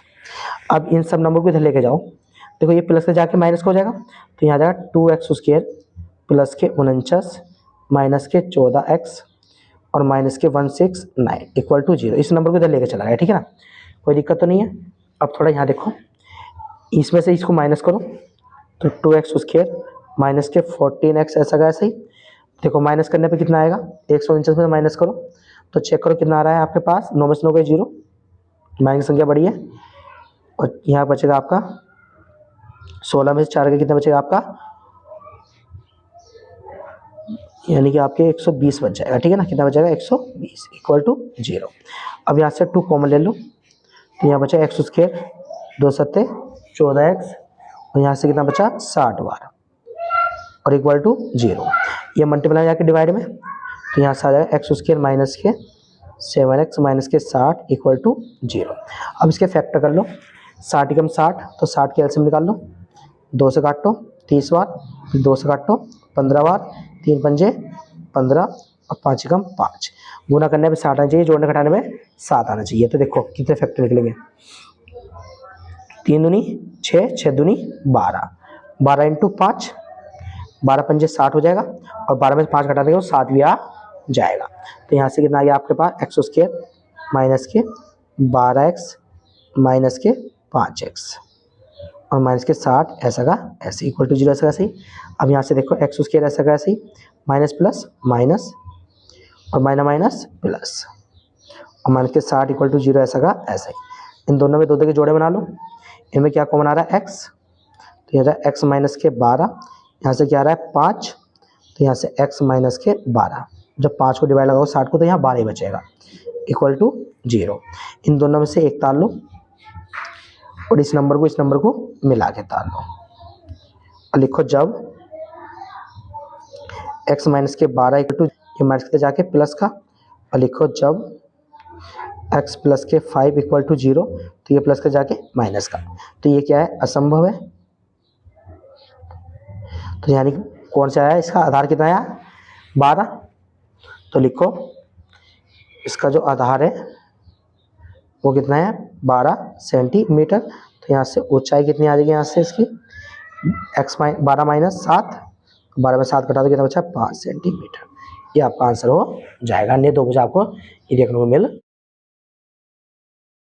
अब इन सब नंबर को इधर लेके जाओ, देखो ये प्लस से जाके माइनस का हो जाएगा, तो यहाँ जाएगा 2x स्क्वायर प्लस के 49 माइनस के 14x और माइनस के 169 इक्वल टू 0। इस नंबर को इधर लेके चला गया। ठीक है ना, कोई दिक्कत तो नहीं है। अब थोड़ा यहाँ देखो, इसमें से इसको माइनस करो तो 2x स्क्वायर माइनस के 14x ऐसा का ऐसा ही। देखो माइनस करने पे कितना आएगा, 149 में माइनस करो तो चेक करो कितना आ रहा है आपके पास, 9 में से 9 गए 0, माइनस संख्या बड़ी है। और यहाँ बचेगा आपका 16 में से 4 का कितना बचेगा आपका, यानी कि आपके 120 बच जाएगा। ठीक है ना, कितना बचेगा 120 इक्वल टू 0। अब यहाँ से 2 कॉमन ले लो, तो यहाँ बचा एक्स स्क्वायर 2 सत्ते 14x और यहाँ से कितना बचा 60 बार और इक्वल टू 0। ये मल्टीप्लाई जाके डिवाइड में, तो यहाँ से आ जाएगा एक्स स्क्वायर माइनस के 7x माइनस के 60 इक्वल टू 0। अब इसके फैक्टर कर लो, 60 कम 60 तो 60 के एलसीएम निकाल लो, 2 से काटो 30 बार, फिर 2 से काटो 15 बार, 3 पंजे 15 और 5 कम 5, गुना करने पे 60 आना चाहिए, जोड़ने घटाने में 7 आना चाहिए। तो देखो कितने फैक्टर निकलेंगे, 3 दूनी 6, 6 दूनी 12, 12 इंटू 5, 12 पंजे 60 हो जाएगा और 12 में से 5 घटा देंगे तो 7 भी आ जाएगा। तो यहाँ से कितना आ गया आपके पास एक्स स्क्वायर माइनस के 12x माइनस के 5x और माइनस के 60 ऐसा का ऐसे इक्वल टू 0 ऐसा का ऐसे ही। अब यहाँ से देखो एक्स स्क्वायर ऐसा का ऐसे ही, माइनस प्लस माइनस और माइनस माइनस प्लस और माइनस के 60 इक्वल टू 0 ऐसा का ऐसा ही। इन दोनों में 2 के जोड़े बना लो, इनमें क्या कॉमन आ रहा है x, तो यहाँ x माइनस के 12, यहाँ से क्या आ रहा है 5, तो यहाँ से x माइनस के 12, जब 5 को डिवाइड लगाओ 60 को तो यहाँ 12 ही बचेगा इक्वल टू 0। इन दोनों में से एक तार लो और इस नंबर को मिला के तार लो और लिखो जब x माइनस के 12 इक्वल टू, ये माइनस के जाके प्लस का, और लिखो जब x प्लस के 5 इक्वल टू 0, तो ये प्लस का जाके माइनस का, तो ये क्या है असंभव है। तो यानी कौन सा आया, इसका आधार कितना आया 12, तो लिखो इसका जो आधार है वो कितना है 12 सेंटीमीटर। तो यहाँ से ऊंचाई कितनी आ जाएगी, यहाँ से इसकी x 12 माइनस 7, 12 में 7 घटा दो कितना बचा 5 सेंटीमीटर। ये आपका आंसर हो जाएगा। अन्य 2 भुजा आपको ये देखने को मिल।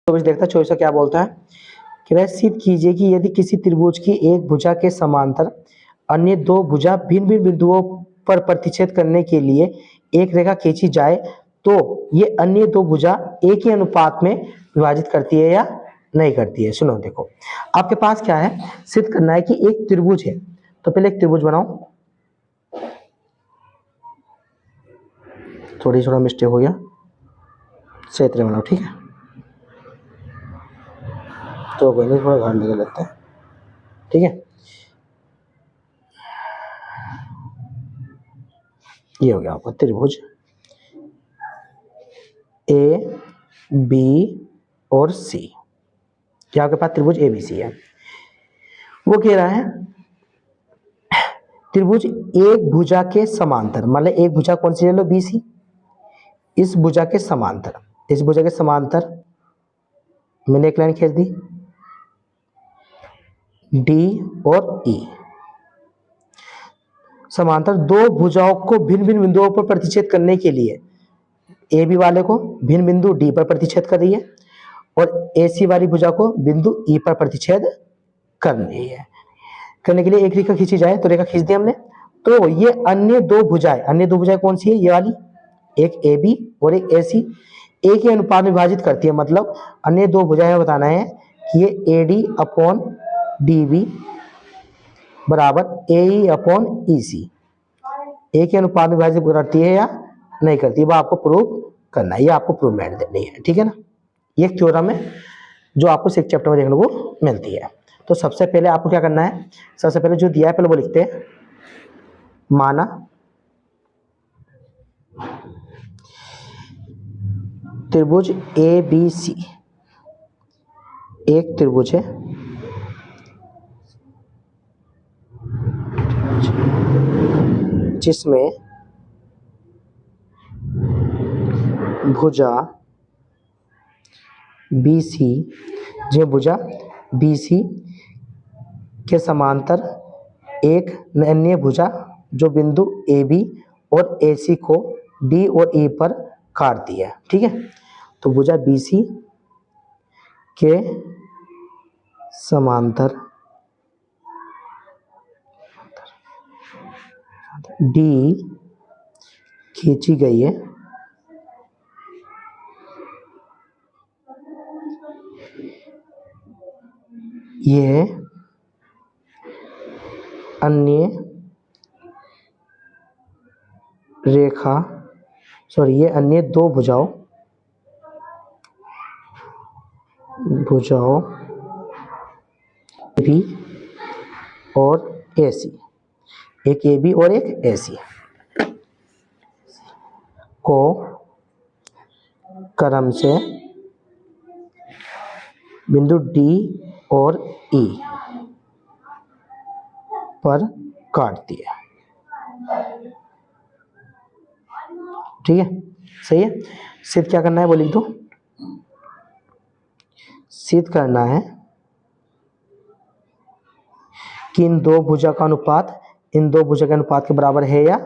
तो देखता चॉइस क्या बोलता है कि वह सिद्ध कीजिए कि यदि किसी त्रिभुज की एक भुजा के समांतर अन्य 2 भुजा भिन्न भिन्न बिंदुओं पर प्रतिच्छेद करने के लिए एक रेखा खींची जाए तो ये अन्य 2 भुजा एक ही अनुपात में विभाजित करती है या नहीं करती है। सुनो देखो आपके पास क्या है, सिद्ध करना है कि एक त्रिभुज है, तो पहले एक त्रिभुज बनाओ, थोड़ा मिस्टेक हो गया, सही तरह बनाओ ठीक है। तो कोई नहीं, थोड़ा घर लगा लेते हैं ठीक है। ये हो गया आपका त्रिभुज ए बी और सी, क्या आपके पास त्रिभुज ए बी सी है। वो कह रहा है त्रिभुज एक भुजा के समांतर, मतलब एक भुजा कौन सी ले लो बी सी, इस भुजा के समांतर, इस भुजा के समांतर मैंने एक लाइन खींच दी डी और ई, समांतर 2 भुजाओं को भिन्न भिन्न बिंदुओं पर प्रतिच्छेद करने के लिए ए बी वाले को भिन्न बिंदु डी पर प्रतिच्छेद कर रही है और ए सी वाली भुजा को बिंदु ई पर प्रतिच्छेद कर रही है। करने के लिए एक रेखा खींची जाए, तो रेखा खींच दी हमने। तो ये अन्य 2 भुजाएं कौन सी है, ये वाली एक ए बी और एक ए सी एक ही अनुपात में विभाजित करती है। मतलब अन्य 2 भुजाएं बताना है कि ये A D upon D B बराबर ए ई अपॉन ई सी एक ही अनुपात में विभाजित करती है या नहीं करती है, वो आपको प्रूव करना है, ये आपको प्रूवमेंट देनी है ठीक है ना। ये एक थ्योरम है जो आपको 6 चैप्टर में देखने को मिलती है। तो सबसे पहले आपको क्या करना है, सबसे पहले जो दिया है पहले वो लिखते हैं, माना त्रिभुज ए बी सी एक त्रिभुज है जिसमें भुजा BC के समांतर एक अन्य भुजा जो बिंदु AB और AC को D और E पर काटती है। ठीक है, तो भुजा BC के समांतर D खींची गई है यह अन्य दो भुजाओं AB और AC, एक AB और एक AC को क्रम से बिंदु D और E पर काटती है। ठीक है, सही है। सिद्ध क्या करना है वो लिख दो। सिद्ध करना है कि इन दो भुजा का अनुपात के बराबर है या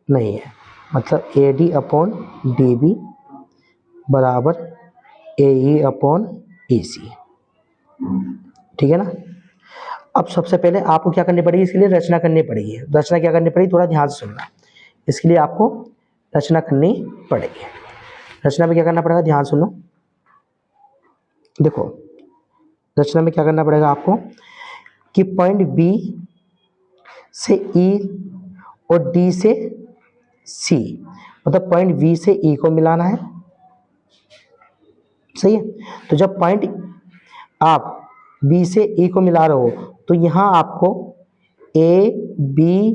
नहीं है। मतलब AD अपॉन DB बराबर AE अपॉन EC। ठीक है ना। अब सबसे पहले आपको क्या करनी पड़ेगी, इसके लिए रचना करनी पड़ेगी। रचना क्या करनी पड़ेगी, थोड़ा ध्यान से सुनना। इसके लिए आपको रचना करनी पड़ेगी। रचना में क्या करना पड़ेगा, ध्यान सुनो। देखो रचना में क्या करना पड़ेगा आपको कि पॉइंट B से E और D से C, मतलब पॉइंट B से E को मिलाना है। सही है। तो जब पॉइंट आप B से E को मिला रहे हो तो यहां आपको ABE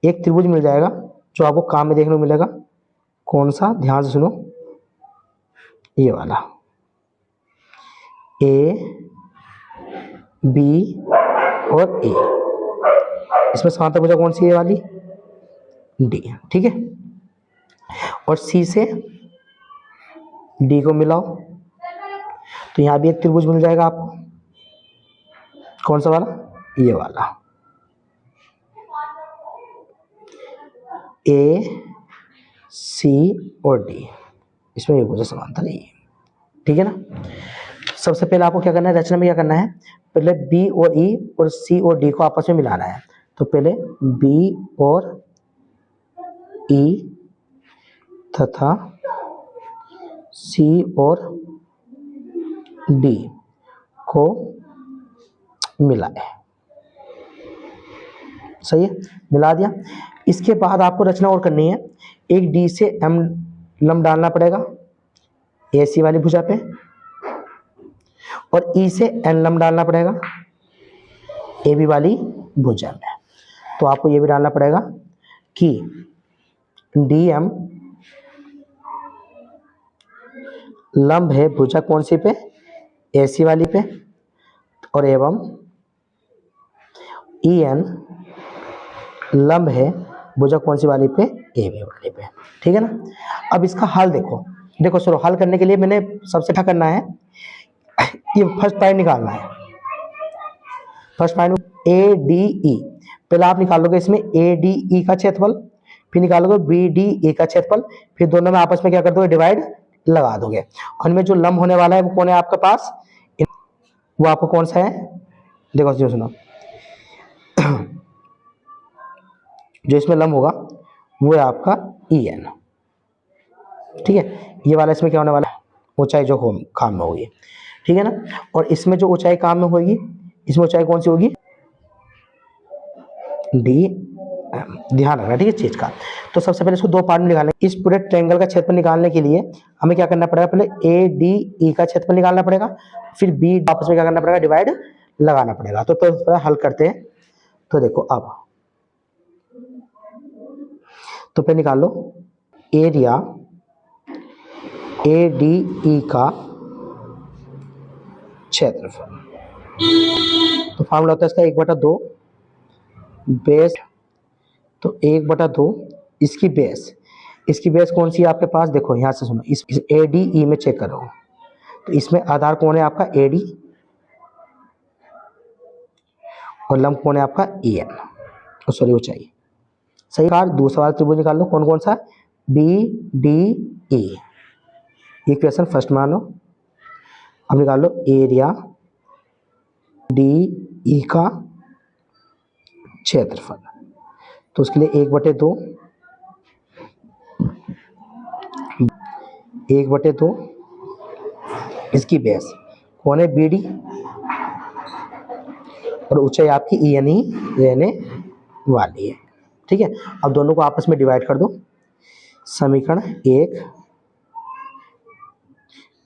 एक त्रिभुज मिल जाएगा जो आपको काम में देखने को मिलेगा। कौन सा, ध्यान से सुनो, ये वाला A B और A। इसमें समांतर भुजा कौन सी है, वाली D। ठीक है, और C से D को मिलाओ तो यहां भी एक त्रिभुज मिल जाएगा आपको। कौन सा वाला, ये वाला A C और D, इसमें ये भुजा समांतर है। ठीक है ना। सबसे पहले आपको क्या करना है, रचना में क्या करना है, पहले B और E और C और D को आपस में मिलाना है। तो पहले B और E तथा C और D को मिलाए। सही है, मिला दिया। इसके बाद आपको रचना और करनी है। एक D से M लंब डालना पड़ेगा AC वाली भुजा पे, और E से N लंब डालना पड़ेगा AB वाली भुजा में। तो आपको ये भी डालना पड़ेगा कि DM लंब है भुजा कौन सी पे, AC वाली पे, और एवं EN लंब है भुजा कौन सी वाली पे, AB वाली पे। ठीक है ना। अब इसका हल देखो सुनो। हल करने के लिए मैंने सबसे क्या करना है, ये फर्स्ट पॉइंट निकालना है। फर्स्ट पॉइंट ADE, पहले आप निकालोगे इसमें ADE का क्षेत्रफल, फिर निकालोगे BDE का क्षेत्रफल, फिर दोनों में आपस में क्या कर दोगे, डिवाइड लगा दोगे। और इनमें जो लंब होने वाला है वो कौन है आपके पास, वो आपको कौन सा है, देखो सुनो। जो इसमें लंब होगा वो है आपका EN। ठीक है, ये वाला इसमें क्या होने वाला है, ऊंचाई जो काम में होगी। ठीक है ना। और इसमें जो ऊंचाई काम में होगी, इसमें ऊंचाई कौन सी होगी, DM। ध्यान रखना ठीक है चीज का। तो सबसे पहले इसको दो पार्ट में निकालें। इस पूरे ट्रायंगल का क्षेत्रफल निकालने के लिए हमें क्या करना पड़ेगा, पहले ADE का क्षेत्रफल निकालना पड़ेगा, फिर B आपस में क्या करना पड़ेगा, डिवाइड लगाना पड़ेगा। तो हल करते हैं। तो देखो अब तो पे निकाल लो एरिया ADE का क्षेत्रफल। तो फार्मूला होता है इसका 1/2 बेस, तो 1/2 इसकी बेस कौन सी है आपके पास, देखो यहाँ से सुनो, इस ADE में चेक करो, तो इसमें आधार कौन है आपका AD और लंब कौन है आपका EN, सॉरी ऊंचाई। सही कहा। दूसरा वाला त्रिभुज निकाल लो, कौन कौन सा, BDE। इक्वेशन फर्स्ट मान लो। अब निकाल लो एरिया DE का क्षेत्रफल। तो उसके लिए 1/2 इसकी बेस कौन है BD और ऊंचाई आपकी EN ही रहने वाली है। ठीक है। अब दोनों को आपस में डिवाइड कर दो। समीकरण 1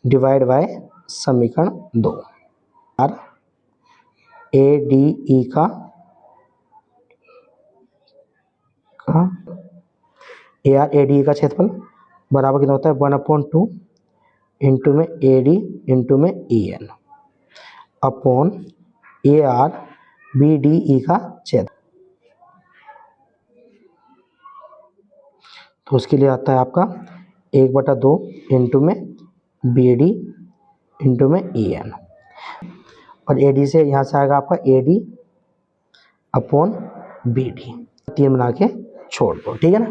डिवाइड बाय समीकरण 2। ADE का ADE का क्षेत्रफल बराबर कितना होता है 1/2 इंटू में AD इंटू में EN अपॉन BDE का क्षेत्र। तो उसके लिए आता है आपका 1/2 इंटू में BD इंटू में EN और AD से यहाँ से आएगा आपका AD अपॉन BD, 3 बना के छोड़ दो। ठीक है ना।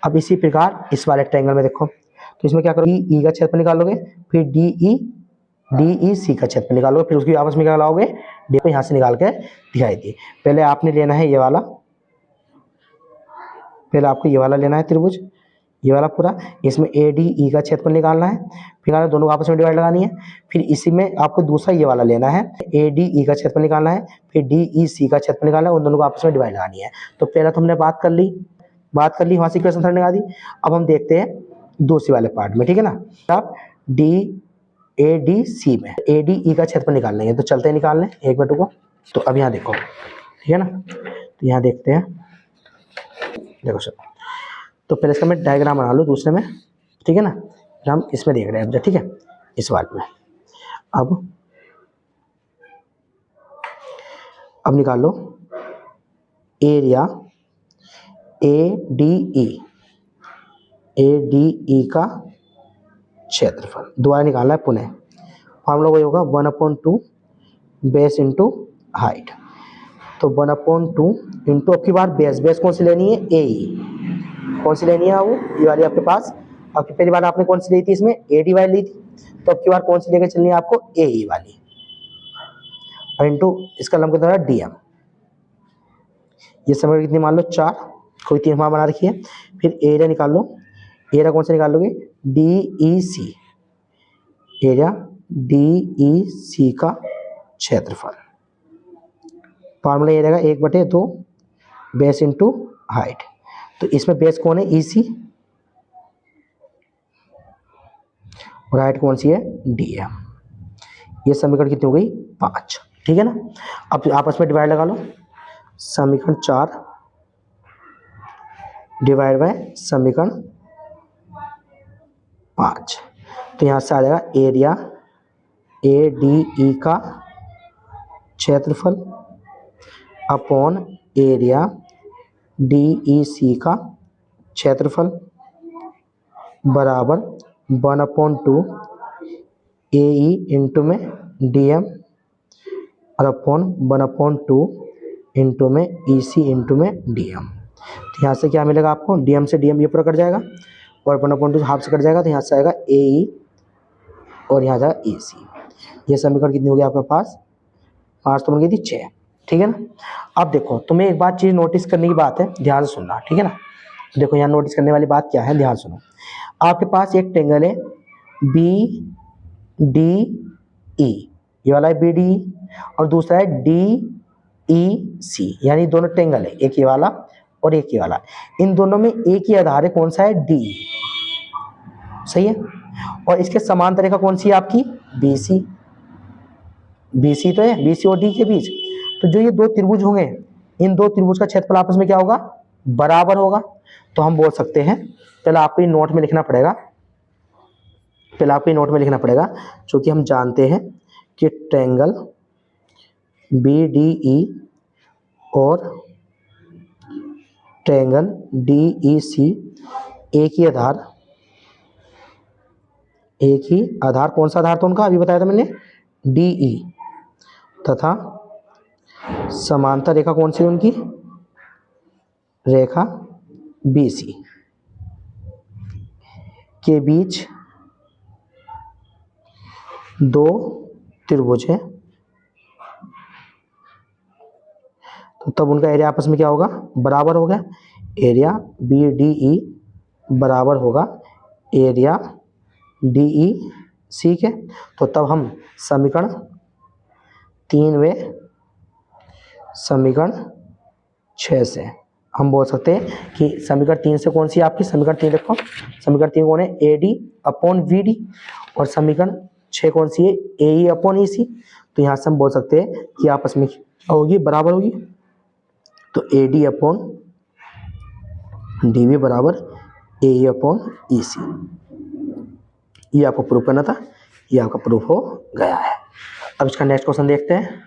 अब इसी प्रकार इस वाले ट्रायंगल में देखो, तो इसमें क्या करोगे, E का क्षेत्रफल निकालोगे, फिर DEC का क्षेत्रफल निकालोगे, फिर उसकी आपस में क्या लाओगे, D को यहाँ से निकाल के दिखाई दी। पहले आपने लेना है ये वाला, पहले आपको ये वाला लेना है त्रिभुज, ये वाला पूरा, इसमें ADE का क्षेत्रफल निकालना है, फिर दोनों को आपस में डिवाइड लगानी है। फिर इसी में आपको दूसरा ये वाला लेना है, ADE का क्षेत्रफल निकालना है, फिर DEC का क्षेत्रफल निकालना है, उन दोनों को आपस में डिवाइड लगानी है। तो पहले तो हमने बात कर ली, वहां से इक्वेशन लगा दी। अब हम देखते हैं दूसरे वाले पार्ट में। ठीक है ना। आप ADC में ADE का क्षेत्रफल निकालना है, तो चलते हैं निकालने 1/2 को। तो अब यहाँ देखो, ठीक है ना, तो यहाँ देखते हैं, देखो सर, तो पहले इसका मैं डायग्राम बना लूँ दूसरे में। ठीक है ना। फिर हम इसमें देख रहे हैं, ठीक है, इस वाले में। अब निकाल लो एरिया ADE का क्षेत्रफल, दोबारा निकालना है पुनः। फॉर्मूला वही होगा 1/2 बेस इंटू हाइट। तो 1/2 इंटू, अब की बार बेस कौन सी लेनी है, AE। कौन सी लेनी है वो, ये वाली आपके पास। अब की पहली बार आपने कौन सी ली थी, इसमें AD वाली ली थी, तो अब की बार कौन सी लेकर चलनी है आपको, AE वाली, और इंटू इसका लंब कितना है DM। ये समय कितनी मान लो 4, कोई 3 बना रखी है। फिर एरिया निकाल लो, एरिया कौन सा निकालोगे, DEC, एरिया DEC का क्षेत्रफल। फॉर्मूला ये रहेगा 1/2 बेस इंटू हाइट। तो इसमें बेस कौन है, EC, और हाइट कौन सी है, DM। ये समीकरण कितनी हो गई, 5। ठीक है ना। अब आपस में डिवाइड लगा लो, समीकरण 4 डिवाइड बाय समीकरण 5। तो यहाँ से आ जाएगा एरिया ADE का क्षेत्रफल अपॉन एरिया DEC का क्षेत्रफल बराबर 1/2 AE इंटू में DM और अपॉन 1/2 इंटू में EC इंटू में DM। तो यहाँ से क्या मिलेगा आपको, DM से DM ये पूरा कट जाएगा और 1/2 हाफ से कट जाएगा, तो यहाँ से आएगा AE और यहाँ जाएगा EC। ये समीकरण कितनी होगी आपके पास, 5 तो बन गई थी 6। ठीक है ना। अब देखो, तुम्हें एक बात चीज़ नोटिस करने की बात है, ध्यान से सुनना। ठीक है ना। तो देखो यहाँ नोटिस करने वाली बात क्या है, ध्यान सुनो। आपके पास एक ट्रायंगल है BDE, ये वाला है BDE, और दूसरा है DEC, यानी दोनों ट्रायंगल है, एक ये वाला और एक ये वाला। इन दोनों में एक ही आधार है, कौन सा है, D। सही है। और इसके समांतर रेखा कौन सी है आपकी, BC। BC तो है, BC और D के बीच। तो जो ये दो त्रिभुज होंगे, इन दो त्रिभुज का क्षेत्रफल आपस में क्या होगा, बराबर होगा। तो हम बोल सकते हैं, पहले आपको ये नोट में लिखना पड़ेगा, क्योंकि हम जानते हैं कि ट्रायंगल BDE और ट्रायंगल DEC एक ही आधार कौन सा आधार था उनका, अभी बताया था मैंने, DE, तथा समांतर रेखा कौन सी है उनकी, रेखा BC के बीच दो त्रिभुज है। तो तब उनका एरिया आपस में क्या होगा, बराबर होगा। एरिया BDE बराबर होगा एरिया DEC के। तो तब हम समीकरण 3 व समीकरण 6 से हम बोल सकते हैं कि समीकरण 3 से कौन सी है आपकी, समीकरण 3 देखो, समीकरण 3 कौन है, AD/VD, और समीकरण 6 कौन सी है, AE/EC। तो यहाँ से हम बोल सकते हैं कि आपस में क्या होगी, बराबर होगी। तो AD/DB बराबर AE/EC। ये आपको प्रूफ करना था, ये आपका प्रूफ हो गया है। अब इसका नेक्स्ट क्वेश्चन देखते हैं।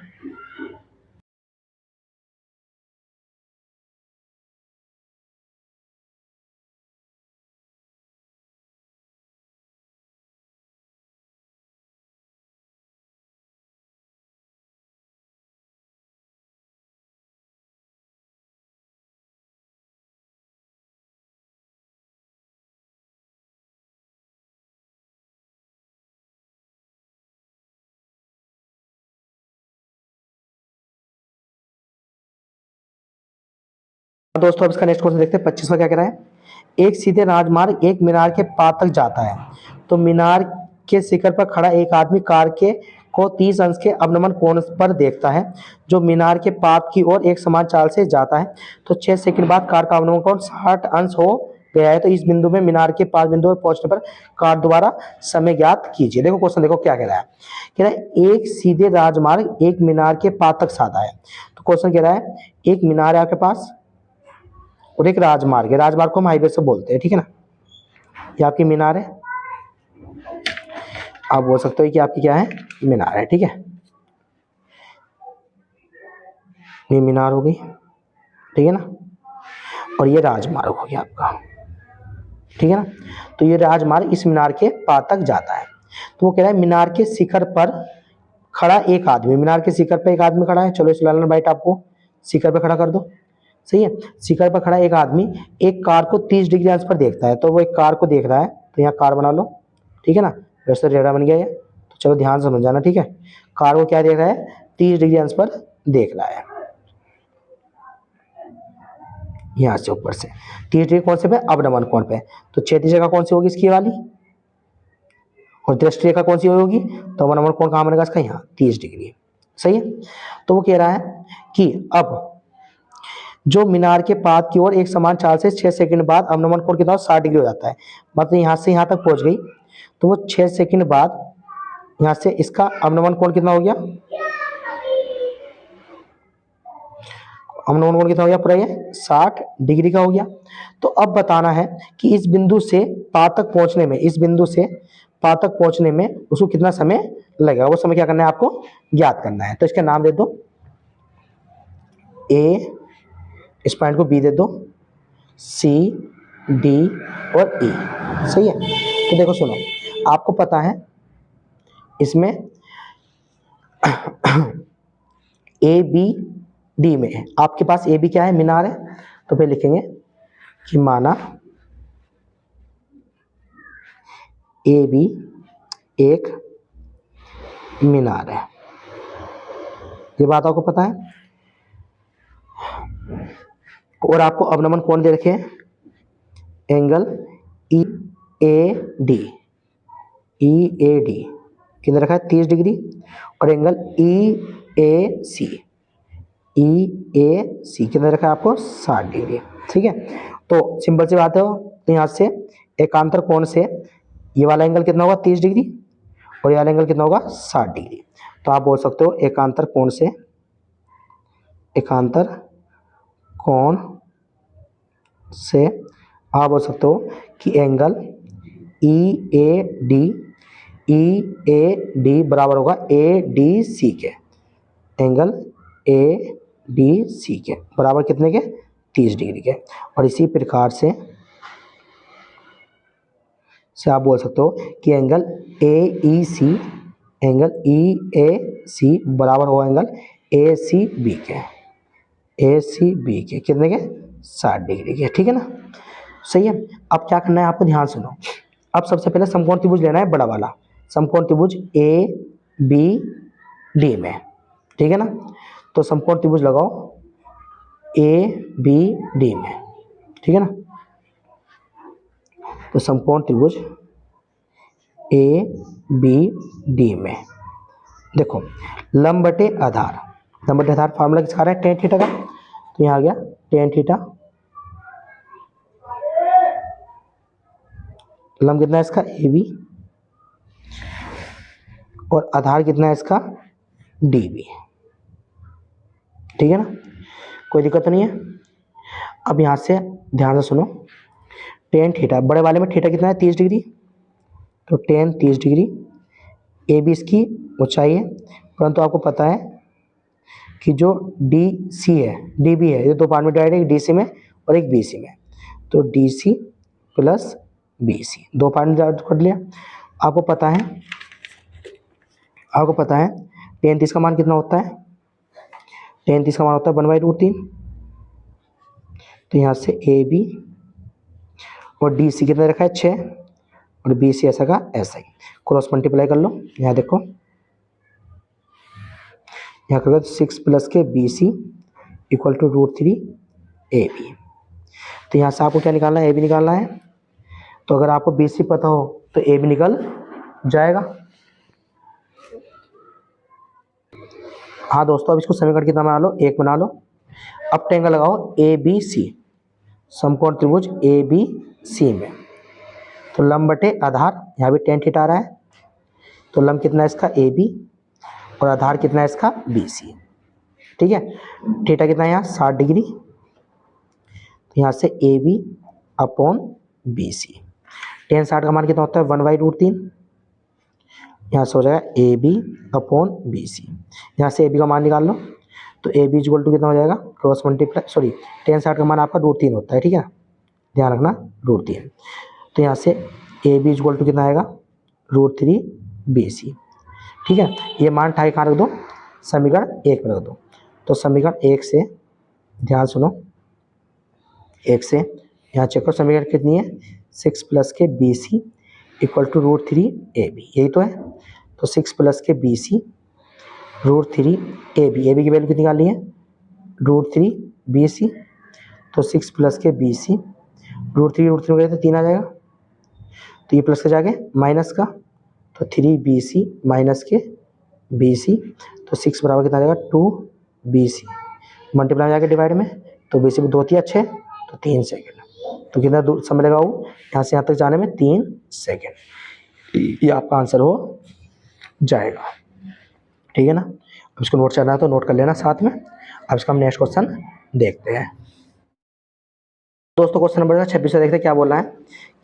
दोस्तों अब इसका नेक्स्ट क्वेश्चन देखते हैं। 25वां क्या कह रहा है, एक सीधे राजमार्ग एक मीनार के पार तक जाता है। तो मीनार के शिखर पर खड़ा एक आदमी कार के को 30 अंश के अवनमन कोण पर देखता है, जो मीनार के पात की ओर एक समान चाल से जाता है। तो 6 सेकंड बाद कार का अवनमन कोण 60 अंश हो गया है। तो इस बिंदु में मीनार के पास बिंदु पर पहुंचने पर कार द्वारा समय ज्ञात कीजिए। देखो क्वेश्चन देखो क्या कह रहा है, एक सीधे राजमार्ग एक मीनार के पात तक साधा है। तो क्वेश्चन कह रहा है एक मीनार है आपके पास और एक राजमार्ग है, राजमार्ग को हम हाईवे से बोलते हैं, ठीक है ना। ये आपकी मीनार है, आप बोल सकते हो कि आपकी क्या है, मीनार है, ठीक है। ये मीनार हो गई, ठीक है ना, और ये राजमार्ग हो गया आपका, ठीक है ना। तो ये राजमार्ग इस मीनार के पार तक जाता है। तो वो कह रहा है मीनार के शिखर पर खड़ा एक आदमी, मीनार के शिखर पर एक आदमी खड़ा है। चलो इस लालन बाइट आपको शिखर पर खड़ा कर दो, सही है। शिखर पर खड़ा एक आदमी एक कार को 30 डिग्री अंश पर देखता है। तो वो एक कार को देख रहा है, तो यहाँ कार बना लो, ठीक है ना, वैसे रेडा बन गया ये। तो चलो ध्यान से समझ जाना, ठीक है। कार को क्या देख रहा है, 30 डिग्री अंश पर देख रहा है, यहाँ से ऊपर से 30 डिग्री कौन से पे, अवनमन कोण पे। तो क्षैतिज रेखा कौन सी होगी इसकी वाली, और दृष्टि रेखा कौन सी होगी, तो अवनमन कोण कहाँ बनेगा इसका, यहाँ 30 डिग्री, सही है। तो वो कह रहा है कि अब जो मीनार के पात की ओर एक समान चाल से 6 सेकंड बाद अवनमन कोण कितना 60 डिग्री हो जाता है, मतलब यहाँ से यहाँ तक पहुंच गई। तो वो 6 सेकंड बाद यहाँ से इसका अवनमन कोण कितना हो गया, अवनमन कोण कितना हो गया, पूरा ये 60 डिग्री का हो गया। तो अब बताना है कि इस बिंदु से पात तक पहुंचने में, इस बिंदु से पात तक पहुंचने में उसको कितना समय लगेगा, वो समय क्या करना है आपको ज्ञात करना है। तो इसका नाम दे दो ए, इस पॉइंट को बी दे दो, सी, डी और ई, सही है। तो देखो सुनो, आपको पता है इसमें ए बी डी में है, आपके पास ए बी क्या है, मीनार है। तो फिर लिखेंगे कि माना ए बी एक मीनार है, ये बात आपको पता है। और आपको अवनमन कोण दे रखे हैं, एंगल ई ए डी, कितना रखा है 30 डिग्री, और एंगल ई ए सी कितना रखा है आपको 60 डिग्री, ठीक है। तो सिंपल सी बात है, तो यहाँ से एकांतर कोण से ये वाला एंगल कितना होगा 30 डिग्री, और ये वाला एंगल कितना होगा 60 डिग्री। तो आप बोल सकते हो एकांतर कोण से आप बोल सकते हो कि एंगल ई ए डी बराबर होगा ए डी सी के। एंगल ए डी सी के बराबर कितने के? 30 डिग्री के। और इसी प्रकार से आप बोल सकते हो कि एंगल ए ई सी बराबर होगा एंगल ए सी बी के कितने के? 60 डिग्री के। ठीक है ना, सही है। अब क्या करना है आपको, ध्यान सुनो। अब सबसे पहले समकोण त्रिभुज लेना है, बड़ा वाला समकोण त्रिभुज ए बी डी में। ठीक है ना, तो समकोण त्रिभुज लगाओ ए बी डी में। ठीक है ना, तो समकोण त्रिभुज ए बी डी में देखो लंब बटे आधार, फार्मूला किसका आ रहा है? टेन थीटा का। तो यहाँ आ गया टेन थीटा। लंब कितना है इसका? A B. और आधार कितना है इसका? D B. ठीक है ना, कोई दिक्कत नहीं है। अब यहाँ से ध्यान से सुनो, टेन थीटा बड़े वाले में थीटा कितना है? 30 डिग्री। तो टेन 30 डिग्री। ए बी इसकी ऊंचाई है, परंतु आपको पता है कि जो डी सी है, डी बी है, ये दो पार्ट में डिवाइड है, एक डी सी में और एक बी सी में। तो D C plus B C दो पार्ट में डिवाइड कर लिया। आपको पता है टेन 30 का मान कितना होता है? टेन 30 का मान होता है 1/√3। तो यहाँ से ए बी और डी सी कितना रखा है? 6 और बी सी ऐसा का ऐसा ही क्रॉस मल्टीप्लाई कर लो। यहाँ देखो, यहाँ करोगे 6 प्लस के B C equal to √3 A B. तो यहाँ से आपको क्या निकालना है? ए बी निकालना है। तो अगर आपको बी सी पता हो तो ए बी निकल जाएगा। हाँ दोस्तों, अब इसको समीकरण कितना बना लो? 1 बना लो। अब ट्रायंगल लगाओ ए बी सी, समकोण त्रिभुज ए बी सी में। तो लंब बटे आधार, यहाँ भी टेन थीटा आ रहा है। तो लंब कितना है इसका? A B. और आधार कितना है इसका? B C. ठीक है, थीटा कितना है यहाँ? 60 डिग्री। तो यहाँ से A B upon B C, tan 60 का मान कितना होता है? 1/√3। यहाँ से हो जाएगा A B upon B C. यहाँ से ए बी का मान निकाल लो। तो ए बी इक्वल टू कितना हो जाएगा? क्रॉस मल्टीप्लाई, सॉरी, टेन 60 का मान आपका √3 होता है। ठीक है, ध्यान रखना √3। तो यहाँ से ए बी इक्वल टू कितना आएगा? √3 बी सी। ठीक है, ये मान उठा के कहाँ रख दो? समीकरण 1 में रख दो। तो समीकरण 1 से ध्यान सुनो, 1 से यहाँ चेक करो समीकरण कितनी है? 6 प्लस के B C equal to √3 A B, यही तो है। तो 6 प्लस के बी सी √3 ए बी की वैल्यू कितनी निकालनी है? √3 बी सी। तो 6 प्लस के बी सी √3 में तो 3 आ जाएगा। तो ये प्लस का जाके माइनस का, तो 3 बी सी माइनस के बी सी। तो 6 बराबर कितना आ जाएगा? 2 बी सी। मल्टीप्लाई में जाके डिवाइड में, तो बी सी में 2 3 अच्छे, तो 3 सेकेंड। तो कितना समय लगा वो यहाँ से यहाँ तक जाने में? 3 सेकेंड। ये आपका आंसर हो जाएगा। ठीक है ना, अब इसको नोट करना है तो नोट कर लेना साथ में। अब इसका हम नेक्स्ट क्वेश्चन देखते हैं। दोस्तों क्वेश्चन नंबर 26 से देखते हैं क्या बोल रहा है।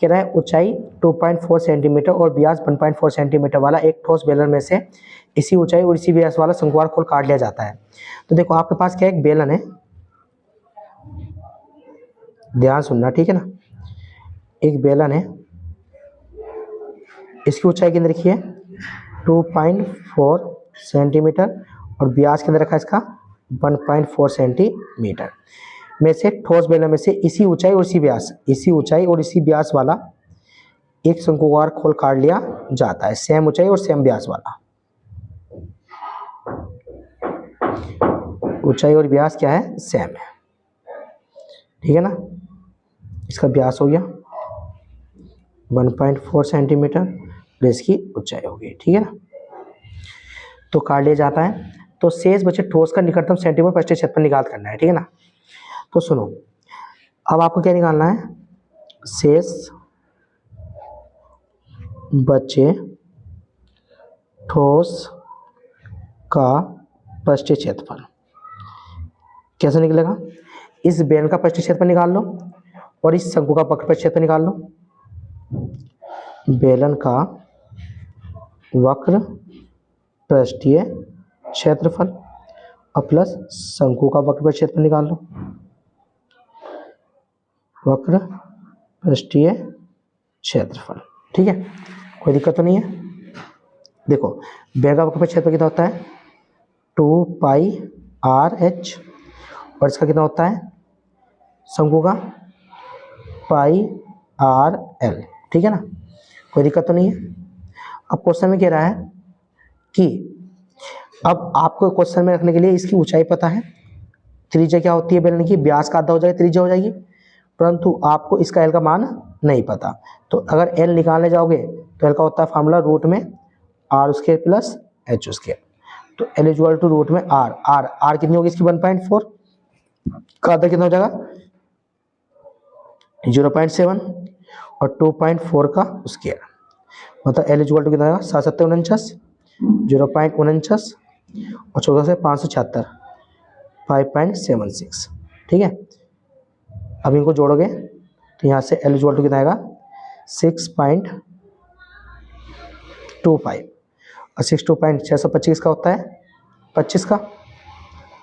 कह रहा है ऊंचाई 2.4 सेंटीमीटर और व्यास 1.4 सेंटीमीटर वाला एक ठोस बेलन में से इसी ऊंचाई और इसी व्यास वाला शंकुआकार खोल काट लिया जाता है। तो देखो आपके पास क्या एक बेलन है, ध्यान सुनना, ठीक है ना। एक बेलन है, इसकी ऊंचाई कितनी रखी है? 2.4 सेंटीमीटर और व्यास कितना रखा है इसका? 1.4 सेंटीमीटर में से ठोस बेलन में से इसी ऊंचाई और इसी व्यास वाला एक शंकुआकार खोल काट लिया जाता है, सेम ऊंचाई और सेम व्यास वाला। ऊंचाई और व्यास क्या है? सेम है, ठीक है ना। इसका व्यास हो गया 1.4 सेंटीमीटर और इसकी ऊंचाई हो गई, ठीक है ना। तो काट लिया जाता है। तो शेष बचे ठोस का निकटतम सेंटीमीटर पर क्षेत्रफल निकाल करना है, ठीक है ना। तो सुनो, अब आपको क्या निकालना है? शेष बचे ठोस का पृष्ठ क्षेत्रफल कैसे निकलेगा? इस बेलन का पृष्ठ क्षेत्रफल निकाल लो और इस शंकु का वक्र क्षेत्र निकाल लो। बेलन का वक्र पृष्ठीय क्षेत्रफल और प्लस शंकु का वक्र क्षेत्र निकाल लो। वक्र पृष्ठीय क्षेत्रफल, ठीक है, कोई दिक्कत तो नहीं है। देखो बेलन का वक्र क्षेत्र कितना होता है 2πr/h और इसका कितना होता है शंकु का πr/l, ठीक है ना, कोई दिक्कत तो नहीं है। अब क्वेश्चन में कह रहा है कि अब आपको क्वेश्चन में रखने के लिए इसकी ऊंचाई पता है, त्रिज्या क्या होती है बेलन की, व्यास का आधा हो जाएगा त्रिज्या हो जाएगी, परंतु आपको इसका एल का मान नहीं पता। तो अगर एल निकालने जाओगे तो एल का होता है फार्मूला रूट में R square plus H square. तो एल इक्वल टू रूट में आर, आर कितनी होगी इसकी 1.4 का आधा कितना हो जाएगा 0.7 और 2.4 का स्क्वायर, मतलब एल इक्वल टू कितना आएगा 7 0.49 और 14 से 576 5.76, ठीक है। अब इनको जोड़ोगे तो यहाँ से एल इक्वल टू कितना आएगा 6.25 और 6.625 का होता है 25 का,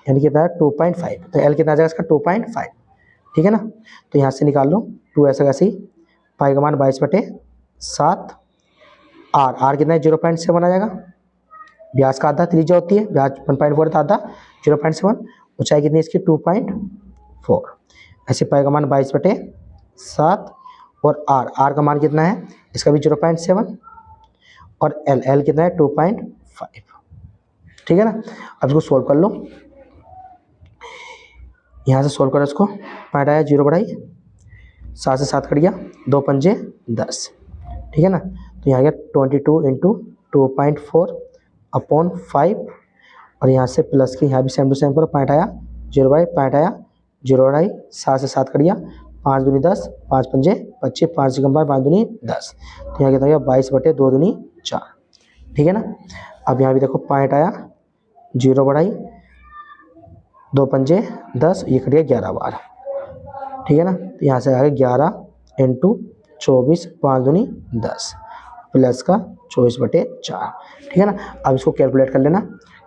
यानी कितना है 2.5, तो एल कितना आ जाएगा इसका 2.5, ठीक है ना। तो यहाँ से निकाल लो 2 ऐसा कैसे ही, पाई का मान 22/7, आर कितना है 0.7 आ जाएगा, व्यास का आधा त्रिज्या होती है, व्यास 1.4 था आधा 0.7, ऊंचाई कितनी है इसकी 2.4, ऐसे पाई का मान 22/7 और आर का मान कितना है इसका भी 0.7 और एल कितना है 2.5, ठीक है ना। अब इसको सोल्व कर लो, यहाँ से सोल्व करो इसको, पॉइंट आया 0 बढ़ाई 7 से 7 कट गया 2 पंजे 10, ठीक है ना। तो यहाँ गया 22 × 2.4/5 और यहाँ से प्लस की यहाँ भी सेम टू सेम करो, पॉइंट आया 0 बाई, पॉइंट आया 0 बढ़ाई 7 से 7 कट गया 5 दूनी 10 5 पंजे 25 5 5 दूनी 10, तो यहाँ कितना हो गया 22/2 दूनी 4, ठीक है ना। अब यहाँ भी देखो पॉइंट आया 0 बढ़ाई 2 पंजे 10, ये कट गया 11 बार, ठीक है ना। तो यहाँ से आ गया 11 × 24 5 दूनी 10 प्लस का 24/4, ठीक है ना। अब इसको कैलकुलेट कर लेना,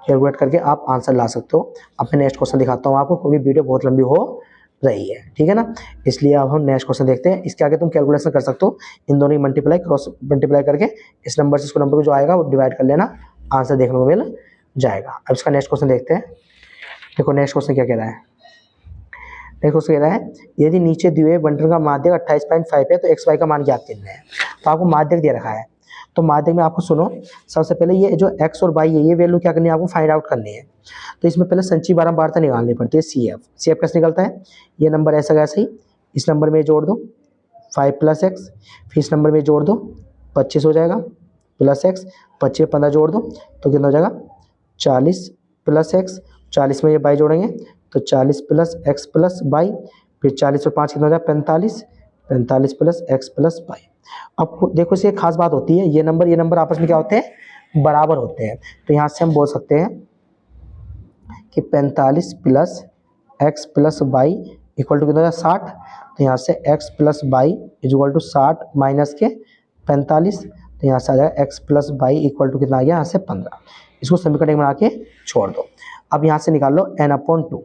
कैलकुलेट करके आप आंसर ला सकते हो। अब मैं नेक्स्ट क्वेश्चन दिखाता हूँ आपको, क्योंकि वीडियो बहुत लंबी हो रही है, ठीक है ना, इसलिए अब हम नेक्स्ट क्वेश्चन देखते हैं। इसके आगे तुम कैलकुलेशन कर सकते हो, इन दोनों की मल्टीप्लाई क्रॉस मल्टीप्लाई करके इस नंबर से इसको नंबर को जो आएगा वो डिवाइड कर लेना, आंसर देखने को मिल जाएगा। अब इसका नेक्स्ट क्वेश्चन देखते हैं। देखो नेक्स्ट क्वेश्चन क्या कह रहा है, नेक्स्ट क्वेश्चन कह रहा है यदि नीचे दिए हुए बंटन का माध्यक 28.5 है तो एक्स वाई का मान ज्ञात करना है। तो आपको माध्यक दे रखा है, तो माध्यक में आपको सुनो, सबसे पहले ये जो x और y है ये वैल्यू क्या करनी है आपको फाइंड आउट करनी है। तो इसमें पहले संचयी बारंबारता निकालनी पड़ती है, CF कैसे निकलता है, ये नंबर ऐसा कैसे ही इस नंबर में जोड़ दो 5 + x, फिर इस नंबर में जोड़ दो 25 हो जाएगा प्लस x, 25 15 जोड़ दो तो कितना हो जाएगा 40 + x, 40 में ये y जोड़ेंगे तो 40 + x + y, फिर 40 और 5 कितना हो जाएगा 45 + x + y। अब देखो इसकी एक खास बात होती है, ये नंबर आपस में क्या होते हैं बराबर होते हैं। तो यहाँ से हम बोल सकते हैं कि 45 + x + y इक्वल टू कितना हो जाएगा 60। तो यहाँ से x + y equal to 60 minus के 45, तो यहाँ से आ जाएगा x + y इक्वल टू कितना आ गया यहाँ से 15। इसको समीकरण बना के छोड़ दो। अब यहाँ से निकाल लो n/2,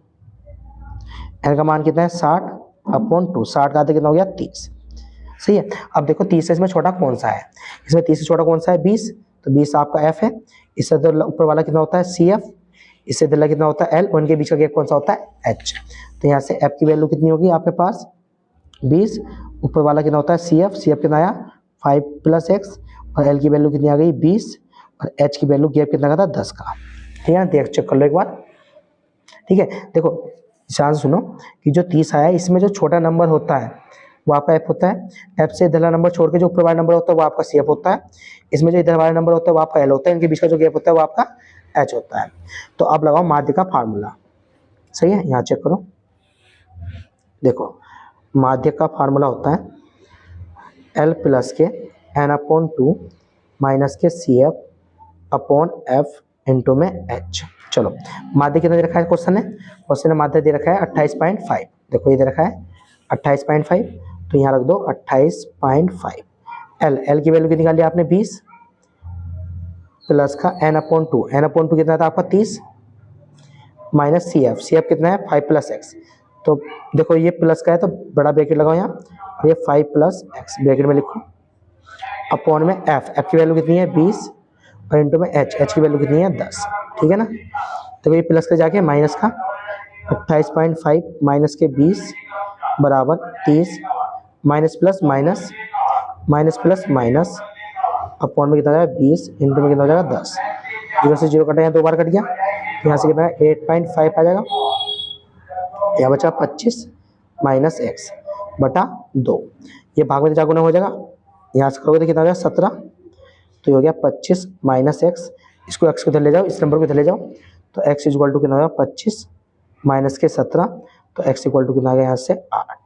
n का मान कितना है 60/2, 60 का आधा कितना हो गया 30, सही है। अब देखो 30 से इसमें छोटा कौन सा है, इसमें 30 से छोटा कौन सा है 20, तो 20 आपका f है, इससे ऊपर वाला कितना होता है CF, इससे इधर कितना होता है L, उनके बीच का गैप कौन सा होता है H। तो यहाँ से f की वैल्यू कितनी होगी आपके पास 20, ऊपर वाला कितना होता है CF कितना आया 5 + x और L की वैल्यू कितनी आ गई 20 और H की वैल्यू गैप कितना का था 10 का, ठीक है ना। देख चेक कर लो एक बार, ठीक है। देखो ध्यान से सुनो कि जो 30 आया इसमें जो छोटा नंबर होता है वो आपका f होता है, f से इधर वाला नंबर छोड़ के जो ऊपर वाला नंबर होता है वो आपका CF होता है, इसमें जो इधर वाला नंबर होता है वो आपका L होता है, इनके बीच का जो गैप होता है वो आपका H होता है। तो अब लगाओ माध्य का फार्मूला, सही है, यहाँ चेक करो। देखो माध्य का फार्मूला होता है L + के n/2 माइनस के CF/f * में H। चलो माध्य कितना दे रखा है क्वेश्चन ने माध्य दे रखा है 28.5, देखो ये दे रखा है 28.5, तो यहाँ रख दो 28.5। एल की वैल्यू कितनी निकाली आपने 20 प्लस का n/2, n/2 कितना था आपका 30 माइनस सी एफ कितना है 5 प्लस एक्स। तो देखो ये प्लस का है तो बड़ा ब्रैकेट लगाओ यहाँ, ये 5 प्लस एक्स ब्रैकेट में लिखो, अपॉन में एफ की वैल्यू कितनी है 20 और इंटू में एच की वैल्यू कितनी है 10। ठीक है ना। तो ये प्लस का जाके माइनस का 28.5 माइनस के 20 बराबर 30 minus plus minus minus plus minus upon में कितना हो जाएगा 20 इंटू में कितना हो जाएगा 10। 0 से 0 कटा, यहाँ 2 बार कट गया, यहाँ से कितना है 8.5 आ जाएगा, यहाँ बचा 25 माइनस एक्स बटा 2। ये भाग में 4 गुना हो जाएगा, यहाँ से करोगे तो कितना हो जाएगा 17। तो ये हो गया 25 माइनस एक्स, इसको एक्स को इधर ले जाओ, इस नंबर को इधर ले जाओ, तो एक्स इक्वल टू कितना हो गया 25 माइनस के 17, तो एक्स इक्वल टू कितना आ गया यहाँ से 8।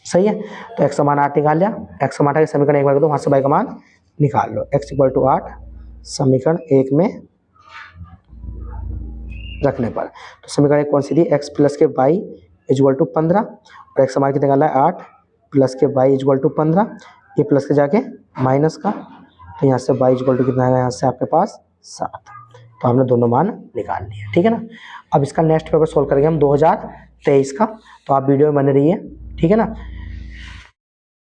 सही है। तो एक्स का मान 8 निकाल लिया, एक्स का मान 8 के समीकरण 1 में रख दो, वहाँ से वाई का मान निकाल लो। एक्स इक्वल टू 8 समीकरण 1 में रखने पर, तो समीकरण 1 कौन सी थी, एक्स प्लस के वाई इक्वल टू 15 और एक्स का मान कितना निकाला है 8 प्लस के वाई इक्वल टू 15, ये प्लस के जाके माइनस का, तो यहाँ से वाई इक्वल टू कितना आएगा यहाँ से आपके पास 7। तो हमने दोनों मान निकाल लिए। ठीक है ना। अब इसका नेक्स्ट पेपर सोल्व करेंगे हम 2023 का, तो आप वीडियो में बने रहिए। ठीक है ना।